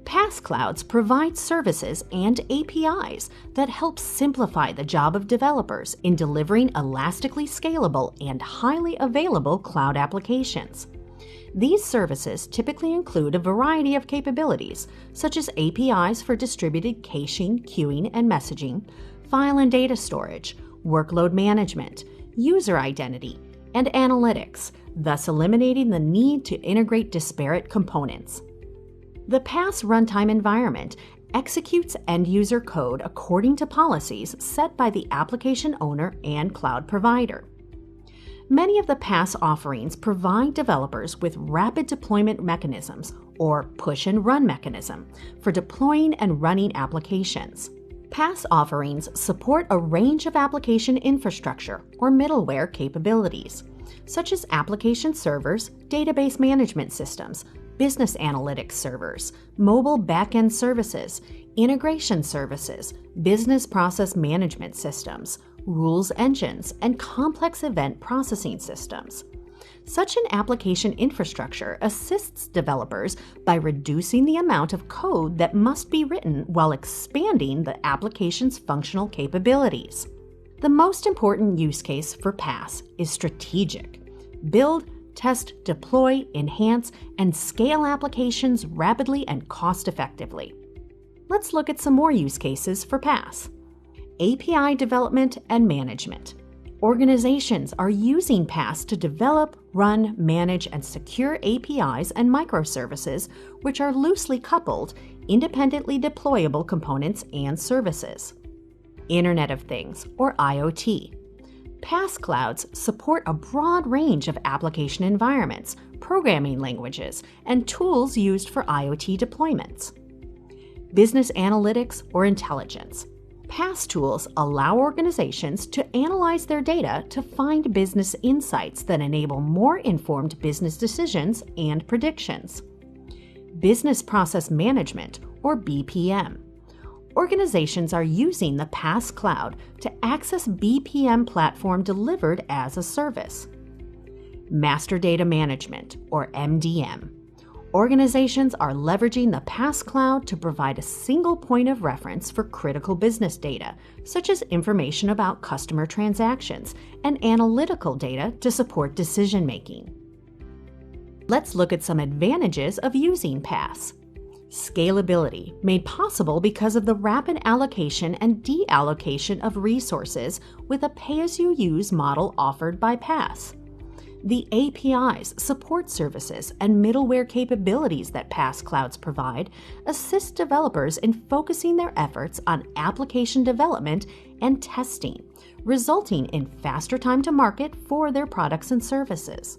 PaaS clouds provide services and APIs that help simplify the job of developers in delivering elastically scalable and highly available cloud applications. These services typically include a variety of capabilities, such as APIs for distributed caching, queuing, and messaging, file and data storage, workload management, user identity, and analytics, thus eliminating the need to integrate disparate components. The PaaS runtime environment executes end-user code according to policies set by the application owner and cloud provider. Many of the PaaS offerings provide developers with rapid deployment mechanisms, or push and run mechanism, for deploying and running applications. PaaS offerings support a range of application infrastructure or middleware capabilities, such as application servers, database management systems, business analytics servers, mobile backend services, integration services, business process management systems, rules engines, and complex event processing systems. Such an application infrastructure assists developers by reducing the amount of code that must be written while expanding the application's functional capabilities. The most important use case for PaaS is strategic. Build, test, deploy, enhance, and scale applications rapidly and cost-effectively. Let's look at some more use cases for PaaS. API development and management. Organizations are using PaaS to develop, run, manage, and secure APIs and microservices, which are loosely coupled, independently deployable components and services. Internet of Things, or IoT. PaaS clouds support a broad range of application environments, programming languages, and tools used for IoT deployments. Business analytics or intelligence. PaaS tools allow organizations to analyze their data to find business insights that enable more informed business decisions and predictions. Business process management, or BPM. Organizations are using the PaaS cloud to access BPM platform delivered as a service. Master data management, or MDM. Organizations are leveraging the PaaS cloud to provide a single point of reference for critical business data, such as information about customer transactions and analytical data to support decision-making. Let's look at some advantages of using PaaS. Scalability, made possible because of the rapid allocation and deallocation of resources with a pay-as-you-use model offered by PaaS. The APIs, support services, and middleware capabilities that PaaS clouds provide assist developers in focusing their efforts on application development and testing, resulting in faster time to market for their products and services.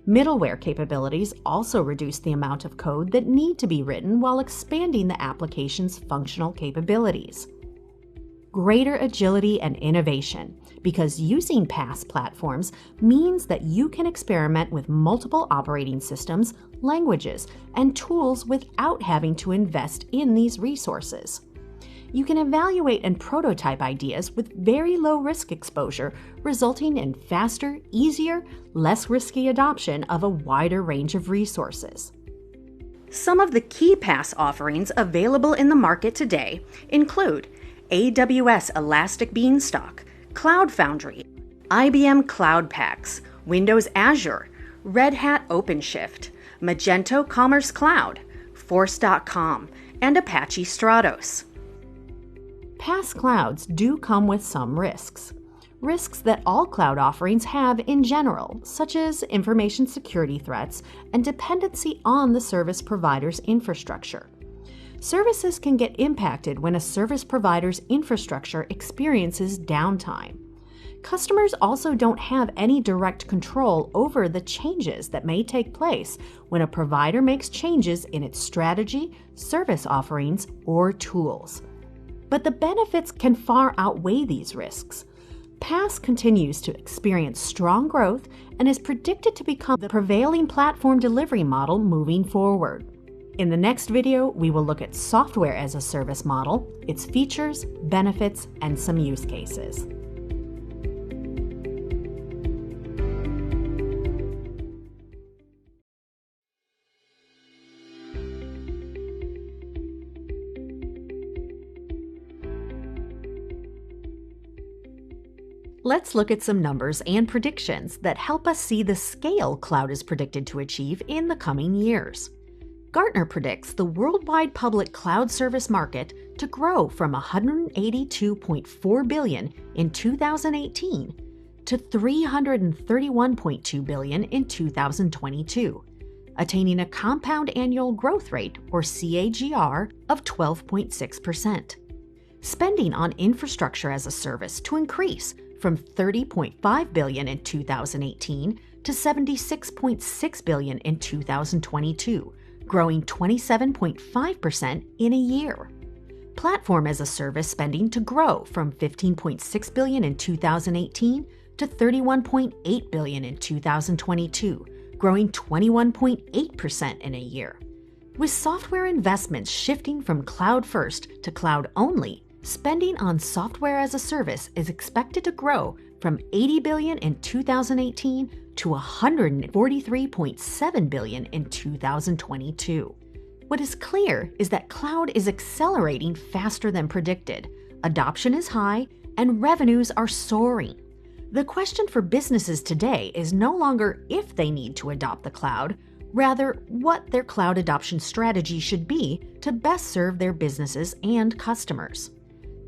Middleware capabilities also reduce the amount of code that need to be written while expanding the application's functional capabilities. Greater agility and innovation, because using PaaS platforms means that you can experiment with multiple operating systems, languages, and tools without having to invest in these resources. You can evaluate and prototype ideas with very low risk exposure, resulting in faster, easier, less risky adoption of a wider range of resources. Some of the key PaaS offerings available in the market today include AWS Elastic Beanstalk, Cloud Foundry, IBM Cloud Paks, Windows Azure, Red Hat OpenShift, Magento Commerce Cloud, Force.com, and Apache Stratos. PaaS clouds do come with some risks. Risks that all cloud offerings have in general, such as information security threats and dependency on the service provider's infrastructure. Services can get impacted when a service provider's infrastructure experiences downtime. Customers also don't have any direct control over the changes that may take place when a provider makes changes in its strategy, service offerings, or tools. But the benefits can far outweigh these risks. PaaS continues to experience strong growth and is predicted to become the prevailing platform delivery model moving forward. In the next video, we will look at software as a service model, its features, benefits, and some use cases. Let's look at some numbers and predictions that help us see the scale cloud is predicted to achieve in the coming years. Gartner predicts the worldwide public cloud service market to grow from $182.4 billion in 2018 to $331.2 billion in 2022, attaining a compound annual growth rate, or CAGR, of 12.6%. Spending on infrastructure as a service to increase from $30.5 billion in 2018 to $76.6 billion in 2022, growing 27.5% in a year. Platform as a service spending to grow from $15.6 billion in 2018 to $31.8 billion in 2022, growing 21.8% in a year. With software investments shifting from cloud first to cloud only, spending on software as a service is expected to grow from $80 billion in 2018 to $143.7 billion in 2022. What is clear is that cloud is accelerating faster than predicted, adoption is high, and revenues are soaring. The question for businesses today is no longer if they need to adopt the cloud, rather what their cloud adoption strategy should be to best serve their businesses and customers.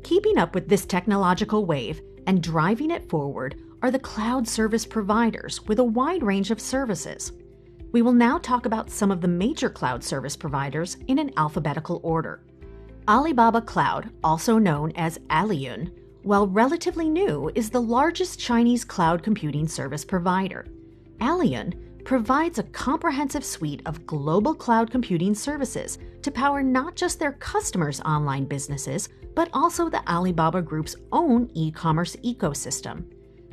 Keeping up with this technological wave and driving it forward are the cloud service providers with a wide range of services. We will now talk about some of the major cloud service providers in an alphabetical order. Alibaba Cloud, also known as Aliyun, while relatively new, is the largest Chinese cloud computing service provider. Aliyun provides a comprehensive suite of global cloud computing services to power not just their customers' online businesses, but also the Alibaba Group's own e-commerce ecosystem.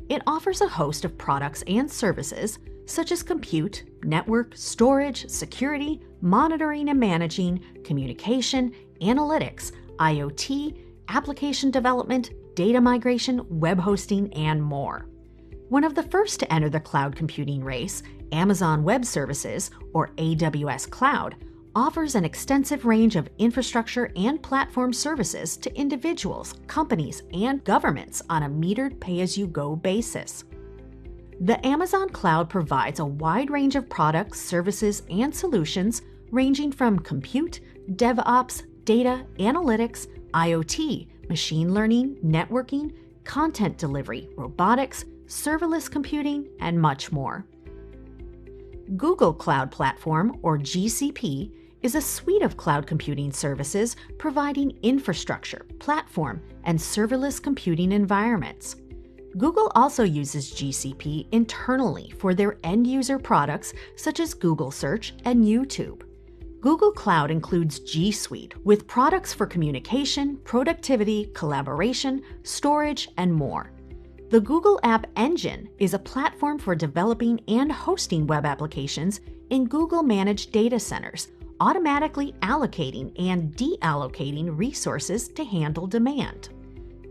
It offers a host of products and services such as compute, network, storage, security, monitoring and managing, communication, analytics, IoT, application development, data migration, web hosting, and more. One of the first to enter the cloud computing race, Amazon Web Services, or AWS Cloud, offers an extensive range of infrastructure and platform services to individuals, companies, and governments on a metered pay-as-you-go basis. The Amazon Cloud provides a wide range of products, services, and solutions ranging from compute, DevOps, data, analytics, IoT, machine learning, networking, content delivery, robotics, serverless computing, and much more. Google Cloud Platform, or GCP, is a suite of cloud computing services providing infrastructure, platform, and serverless computing environments. Google also uses GCP internally for their end-user products such as Google Search and YouTube. Google Cloud includes G Suite with products for communication, productivity, collaboration, storage, and more. The Google App Engine is a platform for developing and hosting web applications in Google-managed data centers, automatically allocating and deallocating resources to handle demand.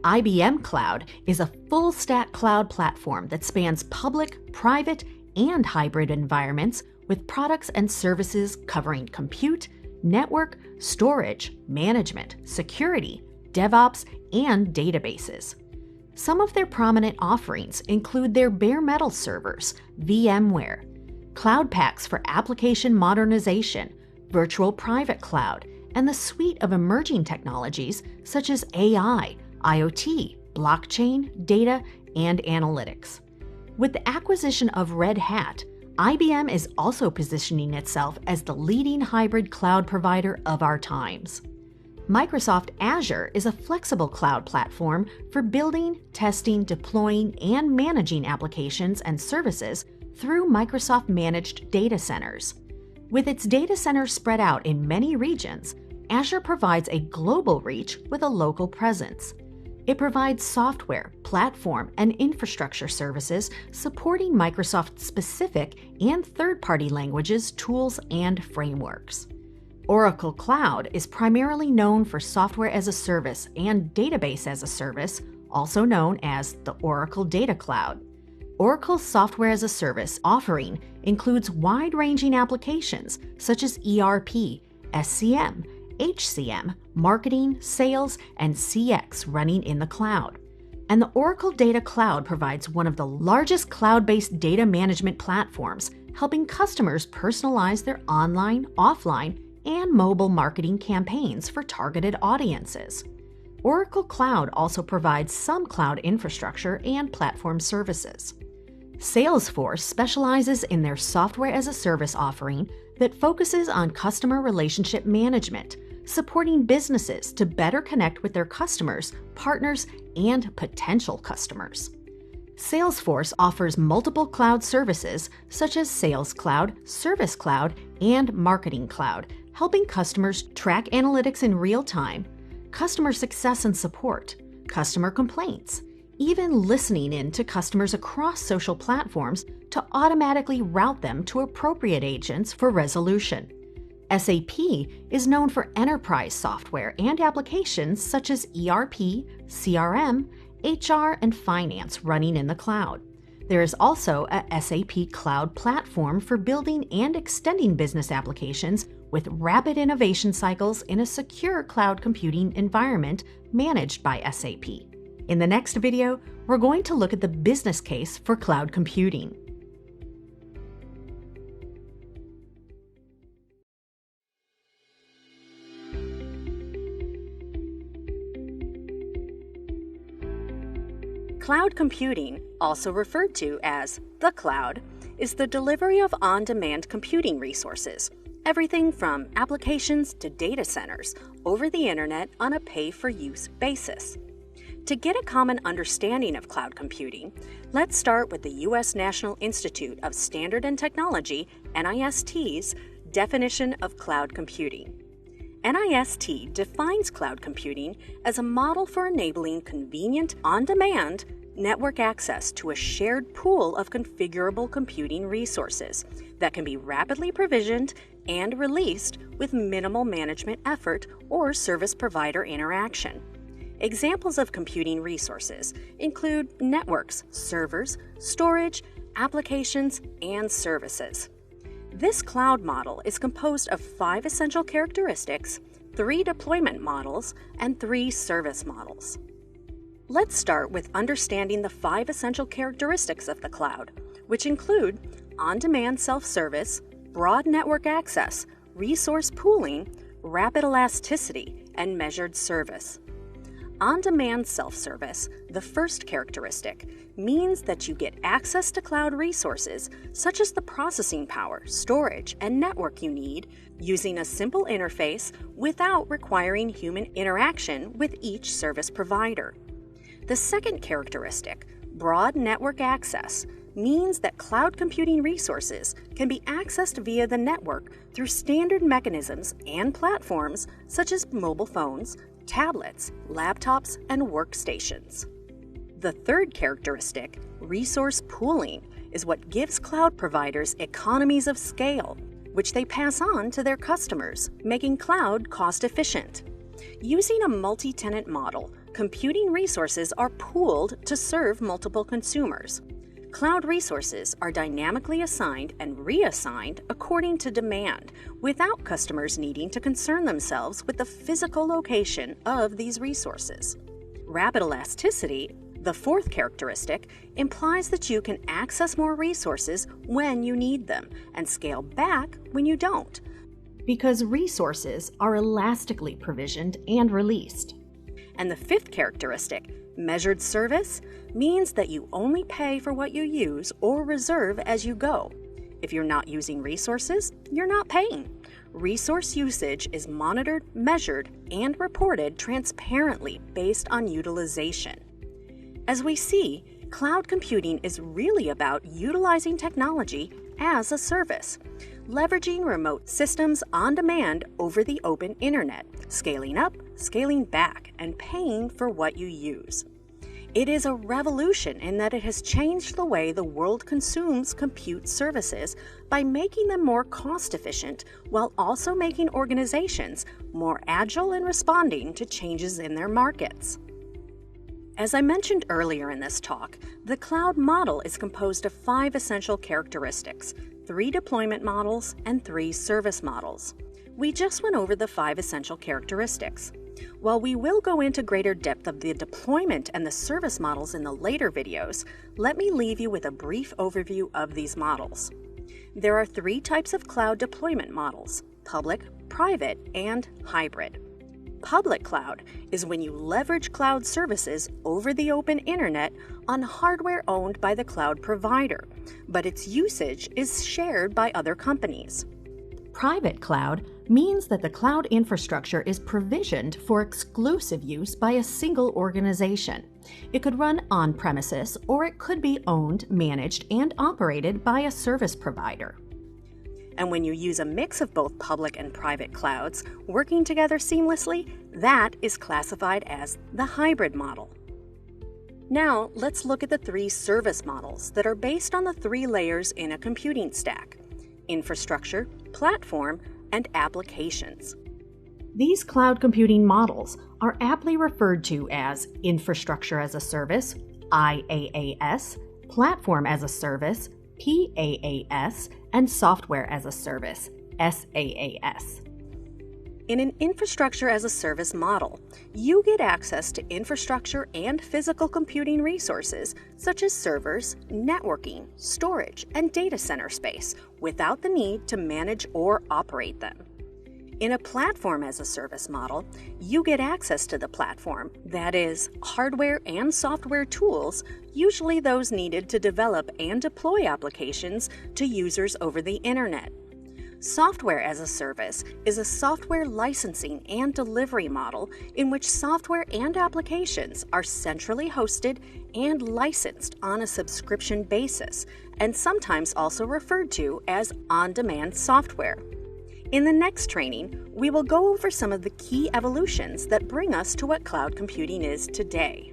IBM Cloud is a full-stack cloud platform that spans public, private, and hybrid environments with products and services covering compute, network, storage, management, security, DevOps, and databases. Some of their prominent offerings include their bare metal servers, VMware, Cloud Paks for application modernization, virtual private cloud, and the suite of emerging technologies such as AI, IoT, blockchain, data, and analytics. With the acquisition of Red Hat, IBM is also positioning itself as the leading hybrid cloud provider of our times. Microsoft Azure is a flexible cloud platform for building, testing, deploying, and managing applications and services through Microsoft-managed data centers. With its data centers spread out in many regions, Azure provides a global reach with a local presence. It provides software, platform, and infrastructure services supporting Microsoft-specific and third-party languages, tools, and frameworks. Oracle Cloud is primarily known for software as a service and database as a service, also known as the Oracle Data Cloud. Oracle's software as a service offering includes wide-ranging applications such as ERP, SCM, HCM, marketing, sales, and CX running in the cloud. and the Oracle Data Cloud provides one of the largest cloud-based data management platforms, helping customers personalize their online, offline, and mobile marketing campaigns for targeted audiences. Oracle Cloud also provides some cloud infrastructure and platform services. Salesforce specializes in their software-as-a-service offering that focuses on customer relationship management, supporting businesses to better connect with their customers, partners, and potential customers. Salesforce offers multiple cloud services such as Sales Cloud, Service Cloud, and Marketing Cloud, helping customers track analytics in real time, customer success and support, customer complaints, even listening in to customers across social platforms to automatically route them to appropriate agents for resolution. SAP is known for enterprise software and applications such as ERP, CRM, HR, and finance running in the cloud. There is also a SAP Cloud Platform for building and extending business applications with rapid innovation cycles in a secure cloud computing environment managed by SAP. In the next video, we're going to look at the business case for cloud computing. Cloud computing, also referred to as the cloud, is the delivery of on-demand computing resources, everything from applications to data centers, over the internet on a pay-for-use basis. To get a common understanding of cloud computing, let's start with the U.S. National Institute of Standard and Technology, NIST's, definition of cloud computing. NIST defines cloud computing as a model for enabling convenient, on-demand network access to a shared pool of configurable computing resources that can be rapidly provisioned and released with minimal management effort or service provider interaction. Examples of computing resources include networks, servers, storage, applications, and services. This cloud model is composed of 5 essential characteristics, 3 deployment models, and 3 service models. Let's start with understanding the 5 essential characteristics of the cloud, which include on-demand self-service, broad network access, resource pooling, rapid elasticity, and measured service. On-demand self-service, the first characteristic, means that you get access to cloud resources such as the processing power, storage, and network you need using a simple interface without requiring human interaction with each service provider. The second characteristic, broad network access, means that cloud computing resources can be accessed via the network through standard mechanisms and platforms such as mobile phones, tablets, laptops, and workstations. The third characteristic, resource pooling, is what gives cloud providers economies of scale, which they pass on to their customers, making cloud cost-efficient. Using a multi-tenant model, computing resources are pooled to serve multiple consumers. Cloud resources are dynamically assigned and reassigned according to demand, without customers needing to concern themselves with the physical location of these resources. Rapid elasticity, the fourth characteristic, implies that you can access more resources when you need them and scale back when you don't, because resources are elastically provisioned and released. And the fifth characteristic, measured service, means that you only pay for what you use or reserve as you go. If you're not using resources, you're not paying. Resource usage is monitored, measured, and reported transparently based on utilization. As we see, cloud computing is really about utilizing technology as a service, leveraging remote systems on demand over the open internet, scaling up, scaling back, and paying for what you use. It is a revolution in that it has changed the way the world consumes compute services by making them more cost-efficient while also making organizations more agile in responding to changes in their markets. As I mentioned earlier in this talk, the cloud model is composed of 5 essential characteristics, 3 deployment models, and 3 service models. We just went over the 5 essential characteristics. While we will go into greater depth of the deployment and the service models in the later videos, let me leave you with a brief overview of these models. There are 3 types of cloud deployment models: public, private, and hybrid. Public cloud is when you leverage cloud services over the open internet on hardware owned by the cloud provider, but its usage is shared by other companies. Private cloud means that the cloud infrastructure is provisioned for exclusive use by a single organization. It could run on premises, or it could be owned, managed, and operated by a service provider. And when you use a mix of both public and private clouds working together seamlessly, that is classified as the hybrid model. Now, let's look at the 3 service models that are based on the 3 layers in a computing stack: infrastructure, platform, and applications. These cloud computing models are aptly referred to as Infrastructure as a Service, IaaS, Platform as a Service, PaaS, and Software as a Service, SaaS. In an infrastructure as a service model, you get access to infrastructure and physical computing resources such as servers, networking, storage, and data center space without the need to manage or operate them. In a platform as a service model, you get access to the platform, that is, hardware and software tools, usually those needed to develop and deploy applications to users over the internet. Software as a service is a software licensing and delivery model in which software and applications are centrally hosted and licensed on a subscription basis, and sometimes also referred to as on-demand software. In the next training, we will go over some of the key evolutions that bring us to what cloud computing is today.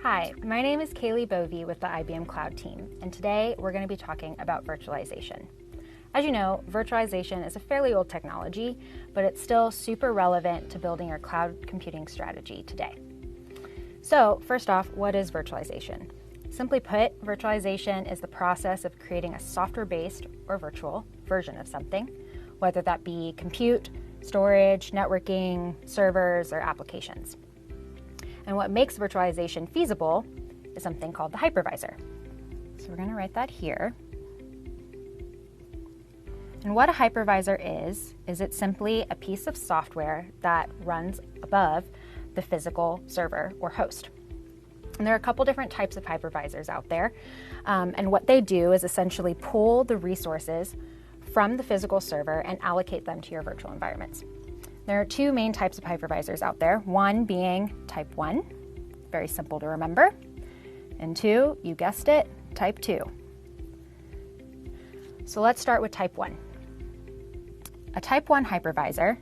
Hi, my name is Kaylee Bovey with the IBM Cloud team, and today we're going to be talking about virtualization. As you know, virtualization is a fairly old technology, but it's still super relevant to building your cloud computing strategy today. So, first off, what is virtualization? Simply put, virtualization is the process of creating a software-based or virtual version of something, whether that be compute, storage, networking, servers, or applications. And what makes virtualization feasible is something called the hypervisor. So we're going to write that here. And what a hypervisor is it's simply a piece of software that runs above the physical server or host. And there are a couple different types of hypervisors out there. And what they do is essentially pull the resources from the physical server and allocate them to your virtual environments. There are 2 main types of hypervisors out there, one being type 1, very simple to remember, and 2, you guessed it, type 2. So let's start with type 1. A type 1 hypervisor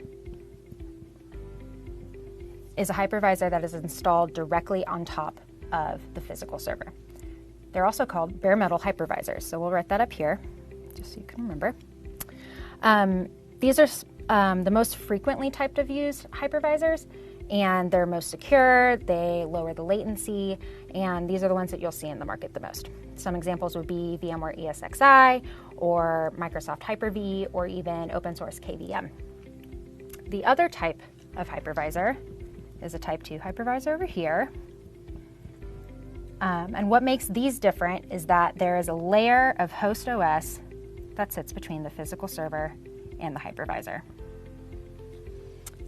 is a hypervisor that is installed directly on top of the physical server. They're also called bare metal hypervisors, so we'll write that up here, just so you can remember. These are the most frequently typed of used hypervisors, and they're most secure, they lower the latency, and these are the ones that you'll see in the market the most. Some examples would be VMware ESXi, or Microsoft Hyper-V, or even open source KVM. The other type of hypervisor is a type 2 hypervisor over here. And what makes these different is that there is a layer of host OS that sits between the physical server and the hypervisor.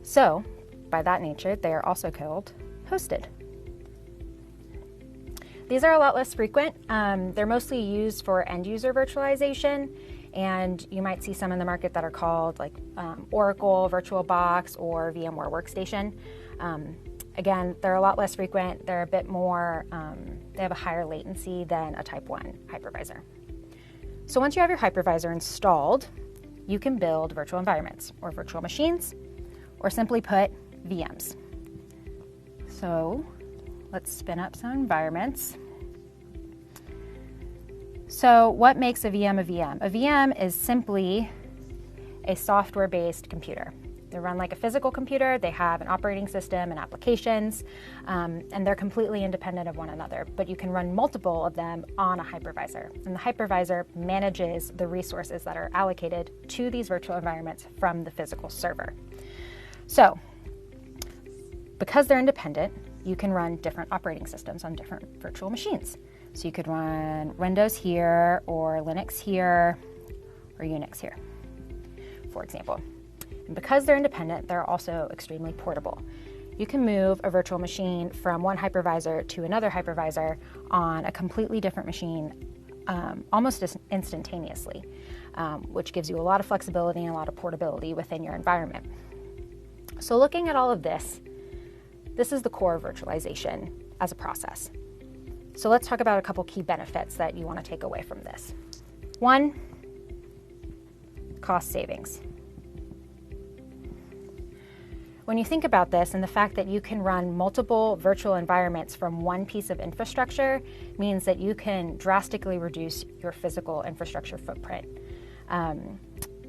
So, by that nature, they are also called hosted. These are a lot less frequent. They're mostly used for end-user virtualization, and you might see some in the market that are called like Oracle VirtualBox or VMware Workstation. Again, they're a lot less frequent. They're a bit more, they have a higher latency than a type 1 hypervisor. So once you have your hypervisor installed, you can build virtual environments or virtual machines, or simply put, VMs. So let's spin up some environments. So what makes a VM a VM? A VM is simply a software-based computer. They run like a physical computer, they have an operating system and applications, and they're completely independent of one another, but you can run multiple of them on a hypervisor. And the hypervisor manages the resources that are allocated to these virtual environments from the physical server. So, because they're independent, you can run different operating systems on different virtual machines. So you could run Windows here, or Linux here, or Unix here, for example. And because they're independent, they're also extremely portable. You can move a virtual machine from one hypervisor to another hypervisor on a completely different machine almost instantaneously, which gives you a lot of flexibility and a lot of portability within your environment. So looking at all of this, this is the core of virtualization as a process. So let's talk about a couple key benefits that you want to take away from this. One, cost savings. When you think about this, and the fact that you can run multiple virtual environments from one piece of infrastructure means that you can drastically reduce your physical infrastructure footprint.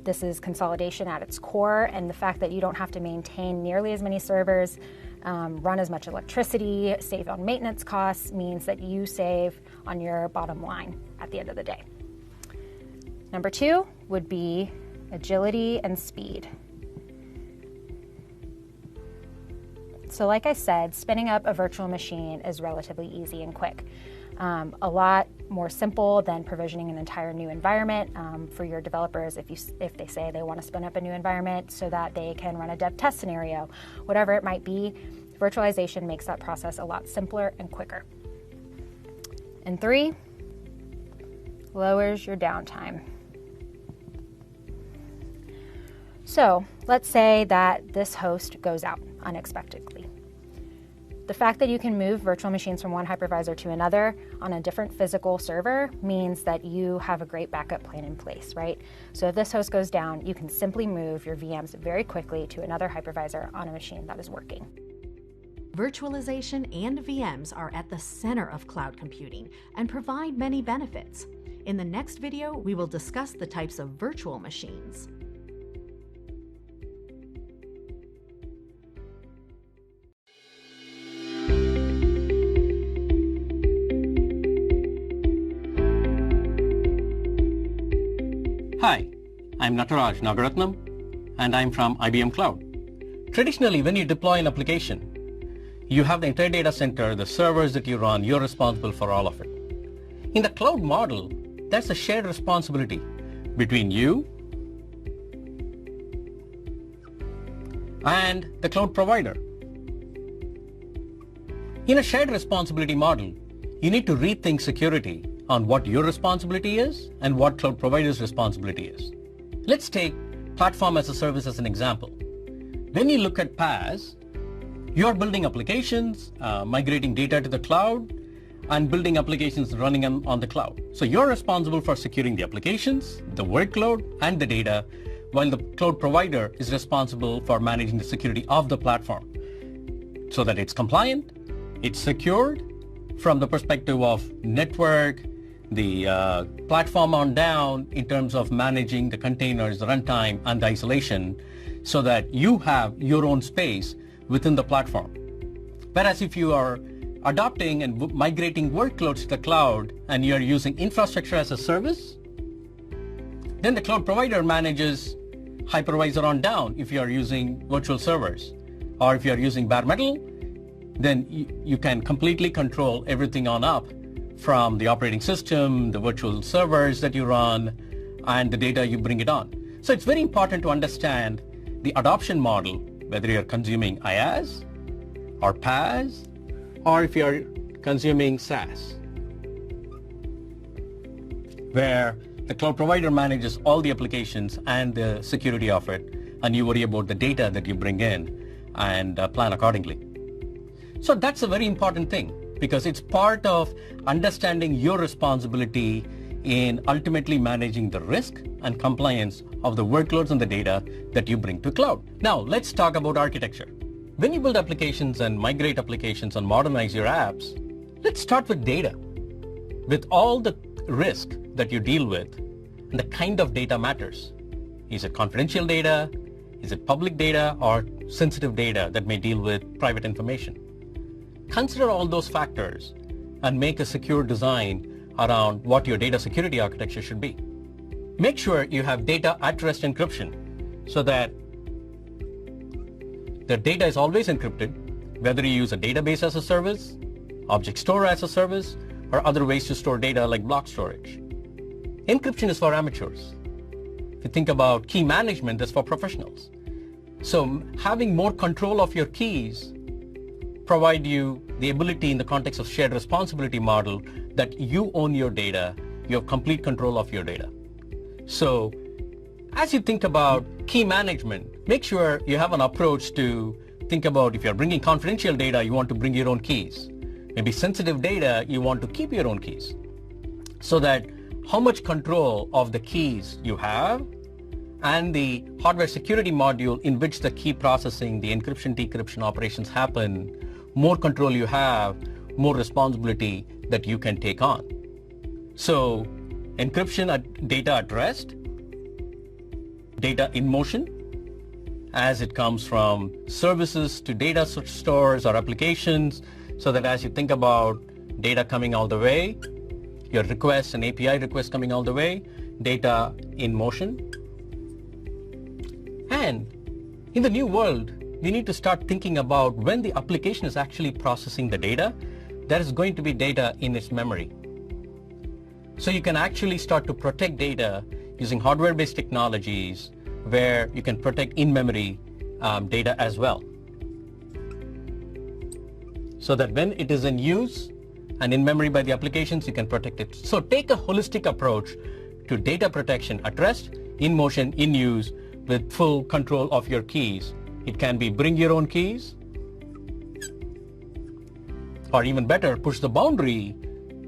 This is consolidation at its core, and the fact that you don't have to maintain nearly as many servers, run as much electricity, save on maintenance costs, means that you save on your bottom line at the end of the day. Number two would be agility and speed. So like I said, spinning up a virtual machine is relatively easy and quick. A lot more simple than provisioning an entire new environment for your developers if they say they want to spin up a new environment so that they can run a dev test scenario, whatever it might be. Virtualization makes that process a lot simpler and quicker. And three, lowers your downtime. So let's say that this host goes out unexpectedly. The fact that you can move virtual machines from one hypervisor to another on a different physical server means that you have a great backup plan in place, right? So if this host goes down, you can simply move your VMs very quickly to another hypervisor on a machine that is working. Virtualization and VMs are at the center of cloud computing and provide many benefits. In the next video, we will discuss the types of virtual machines. Hi, I'm Nataraj Nagaratnam, and I'm from IBM Cloud. Traditionally, when you deploy an application, you have the entire data center, the servers that you run, you're responsible for all of it. In the cloud model, that's a shared responsibility between you and the cloud provider. In a shared responsibility model, you need to rethink security on what your responsibility is and what cloud provider's responsibility is. Let's take platform as a service as an example. When you look at PaaS, you're building applications, migrating data to the cloud, and building applications running on the cloud. So you're responsible for securing the applications, the workload, and the data, while the cloud provider is responsible for managing the security of the platform so that it's compliant, it's secured from the perspective of network, the platform on down in terms of managing the containers, the runtime, and the isolation so that you have your own space within the platform. Whereas if you are adopting and migrating workloads to the cloud and you're using infrastructure as a service, then the cloud provider manages hypervisor on down if you're using virtual servers. Or if you're using bare metal, then you can completely control everything on up from the operating system, the virtual servers that you run, and the data you bring it on. So it's very important to understand the adoption model, whether you're consuming IaaS or PaaS, or if you're consuming SaaS, where the cloud provider manages all the applications and the security of it, and you worry about the data that you bring in and plan accordingly. So that's a very important thing, because it's part of understanding your responsibility in ultimately managing the risk and compliance of the workloads and the data that you bring to cloud. Now, let's talk about architecture. When you build applications and migrate applications and modernize your apps, let's start with data. With all the risk that you deal with and the kind of data matters. Is it confidential data? Is it public data or sensitive data that may deal with private information? Consider all those factors and make a secure design around what your data security architecture should be. Make sure you have data at rest encryption so that the data is always encrypted, whether you use a database as a service, object store as a service, or other ways to store data like block storage. Encryption is for amateurs. If you think about key management, that's for professionals. So having more control of your keys provide you the ability in the context of shared responsibility model that you own your data, you have complete control of your data. So as you think about key management, make sure you have an approach to think about if you're bringing confidential data, you want to bring your own keys. Maybe sensitive data, you want to keep your own keys. So that how much control of the keys you have and the hardware security module in which the key processing, the encryption, decryption operations happen, more control you have, more responsibility that you can take on. So encryption at data at rest, data in motion, as it comes from services to data stores or applications, so that as you think about data coming all the way, your requests and API requests coming all the way, data in motion. And in the new world, we need to start thinking about when the application is actually processing the data, there is going to be data in its memory. So you can actually start to protect data using hardware-based technologies where you can protect in-memory data as well. So that when it is in use and in memory by the applications, you can protect it. So take a holistic approach to data protection at rest, in motion, in use, with full control of your keys. It can be bring your own keys, or even better, push the boundary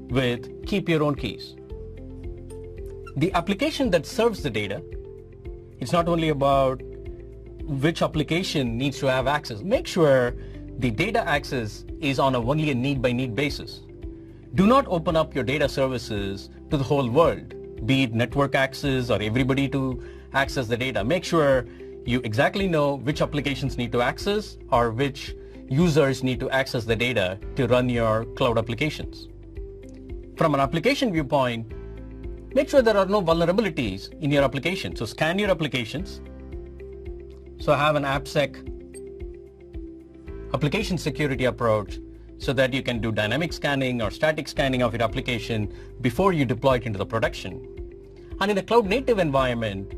with keep your own keys. The application that serves the data, it's not only about which application needs to have access. Make sure the data access is on only a need-by-need basis. Do not open up your data services to the whole world, be it network access or everybody to access the data. Make sure you exactly know which applications need to access or which users need to access the data to run your cloud applications. From an application viewpoint, make sure there are no vulnerabilities in your application. So scan your applications. So have an AppSec application security approach so that you can do dynamic scanning or static scanning of your application before you deploy it into the production. And in a cloud native environment,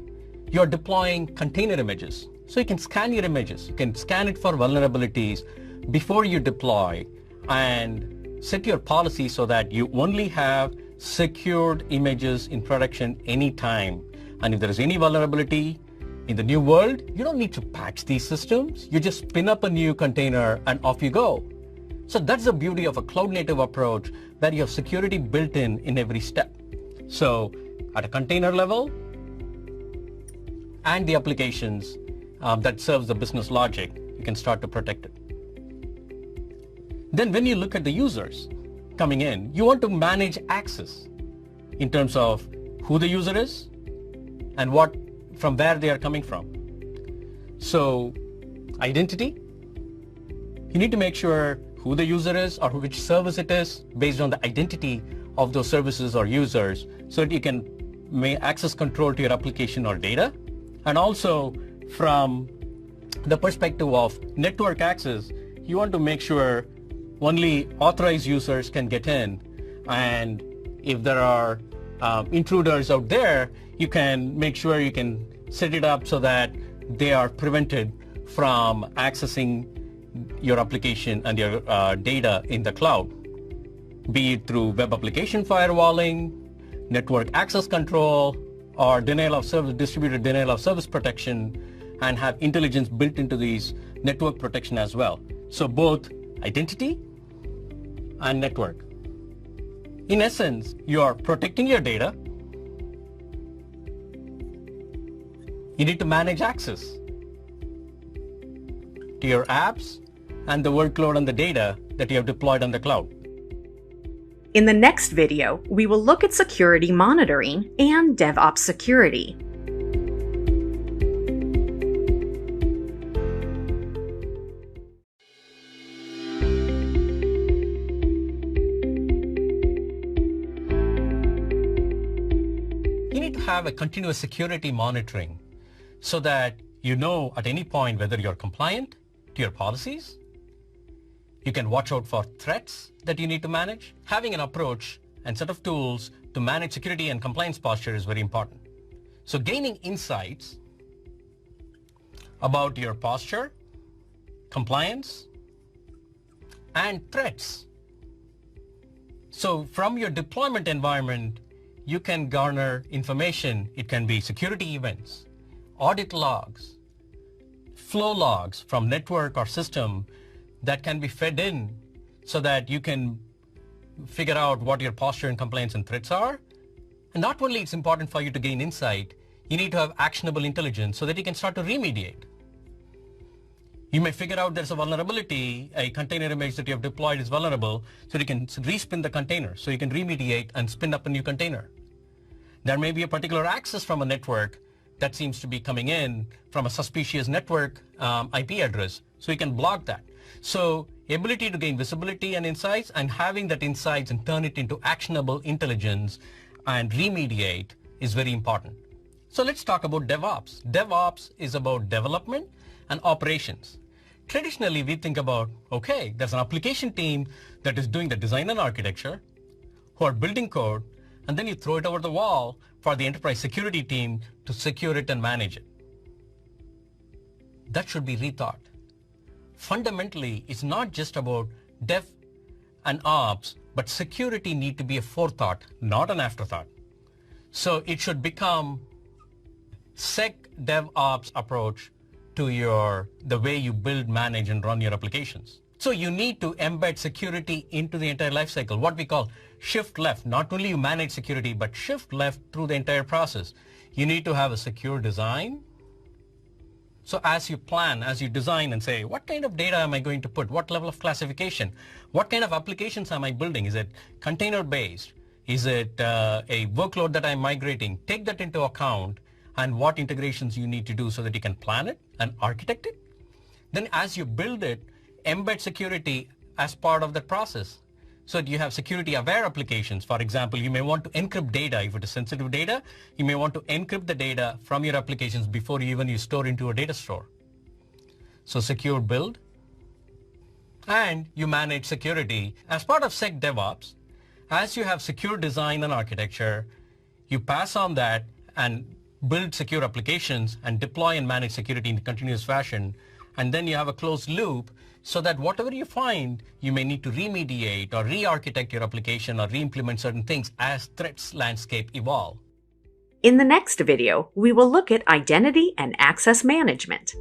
you're deploying container images. So you can scan your images. You can scan it for vulnerabilities before you deploy and set your policy so that you only have secured images in production anytime. And if there is any vulnerability in the new world, you don't need to patch these systems. You just spin up a new container and off you go. So that's the beauty of a cloud native approach, that you have security built in every step. So at a container level and the applications that serves the business logic, you can start to protect it. Then when you look at the users coming in, you want to manage access in terms of who the user is and from where they are coming from. So identity, you need to make sure who the user is or which service it is based on the identity of those services or users so that you can make access control to your application or data. And also from the perspective of network access, you want to make sure only authorized users can get in, and if there are intruders out there, you can make sure you can set it up so that they are prevented from accessing your application and your data in the cloud, be it through web application firewalling, network access control, or denial of service, distributed denial of service protection, and have intelligence built into these network protection as well. So both identity and network. In essence, you are protecting your data. You need to manage access to your apps and the workload and the data that you have deployed on the cloud. In the next video, we will look at security monitoring and DevOps security. You need to have a continuous security monitoring so that you know at any point whether you're compliant to your policies. You can watch out for threats that you need to manage. Having an approach and set of tools to manage security and compliance posture is very important. So gaining insights about your posture, compliance, and threats. So from your deployment environment, you can garner information. It can be security events, audit logs, flow logs from network or system that can be fed in so that you can figure out what your posture and compliance and threats are. And not only it's important for you to gain insight, you need to have actionable intelligence so that you can start to remediate. You may figure out there's a vulnerability, a container image that you have deployed is vulnerable, so you can respin the container, so you can remediate and spin up a new container. There may be a particular access from a network that seems to be coming in from a suspicious network IP address, so you can block that. So ability to gain visibility and insights, and having that insights and turn it into actionable intelligence and remediate is very important. So let's talk about DevOps. DevOps is about development and operations. Traditionally, we think about, okay, there's an application team that is doing the design and architecture, who are building code, and then you throw it over the wall for the enterprise security team to secure it and manage it. That should be rethought. Fundamentally, it's not just about dev and ops, but security need to be a forethought, not an afterthought. So it should become SecDevOps approach to the way you build, manage, and run your applications. So you need to embed security into the entire lifecycle, what we call shift left. Not only you manage security, but shift left through the entire process. You need to have a secure design. So as you plan, as you design and say, what kind of data am I going to put? What level of classification? What kind of applications am I building? Is it container-based? Is it a workload that I'm migrating? Take that into account and what integrations you need to do so that you can plan it and architect it. Then as you build it, embed security as part of that process. So you have security-aware applications. For example, you may want to encrypt data. If it is sensitive data, you may want to encrypt the data from your applications before you store into a data store. So secure build. And you manage security. As part of SecDevOps, as you have secure design and architecture, you pass on that and build secure applications and deploy and manage security in a continuous fashion. And then you have a closed loop so that whatever you find, you may need to remediate or re-architect your application or re-implement certain things as threats landscape evolve. In the next video, we will look at identity and access management.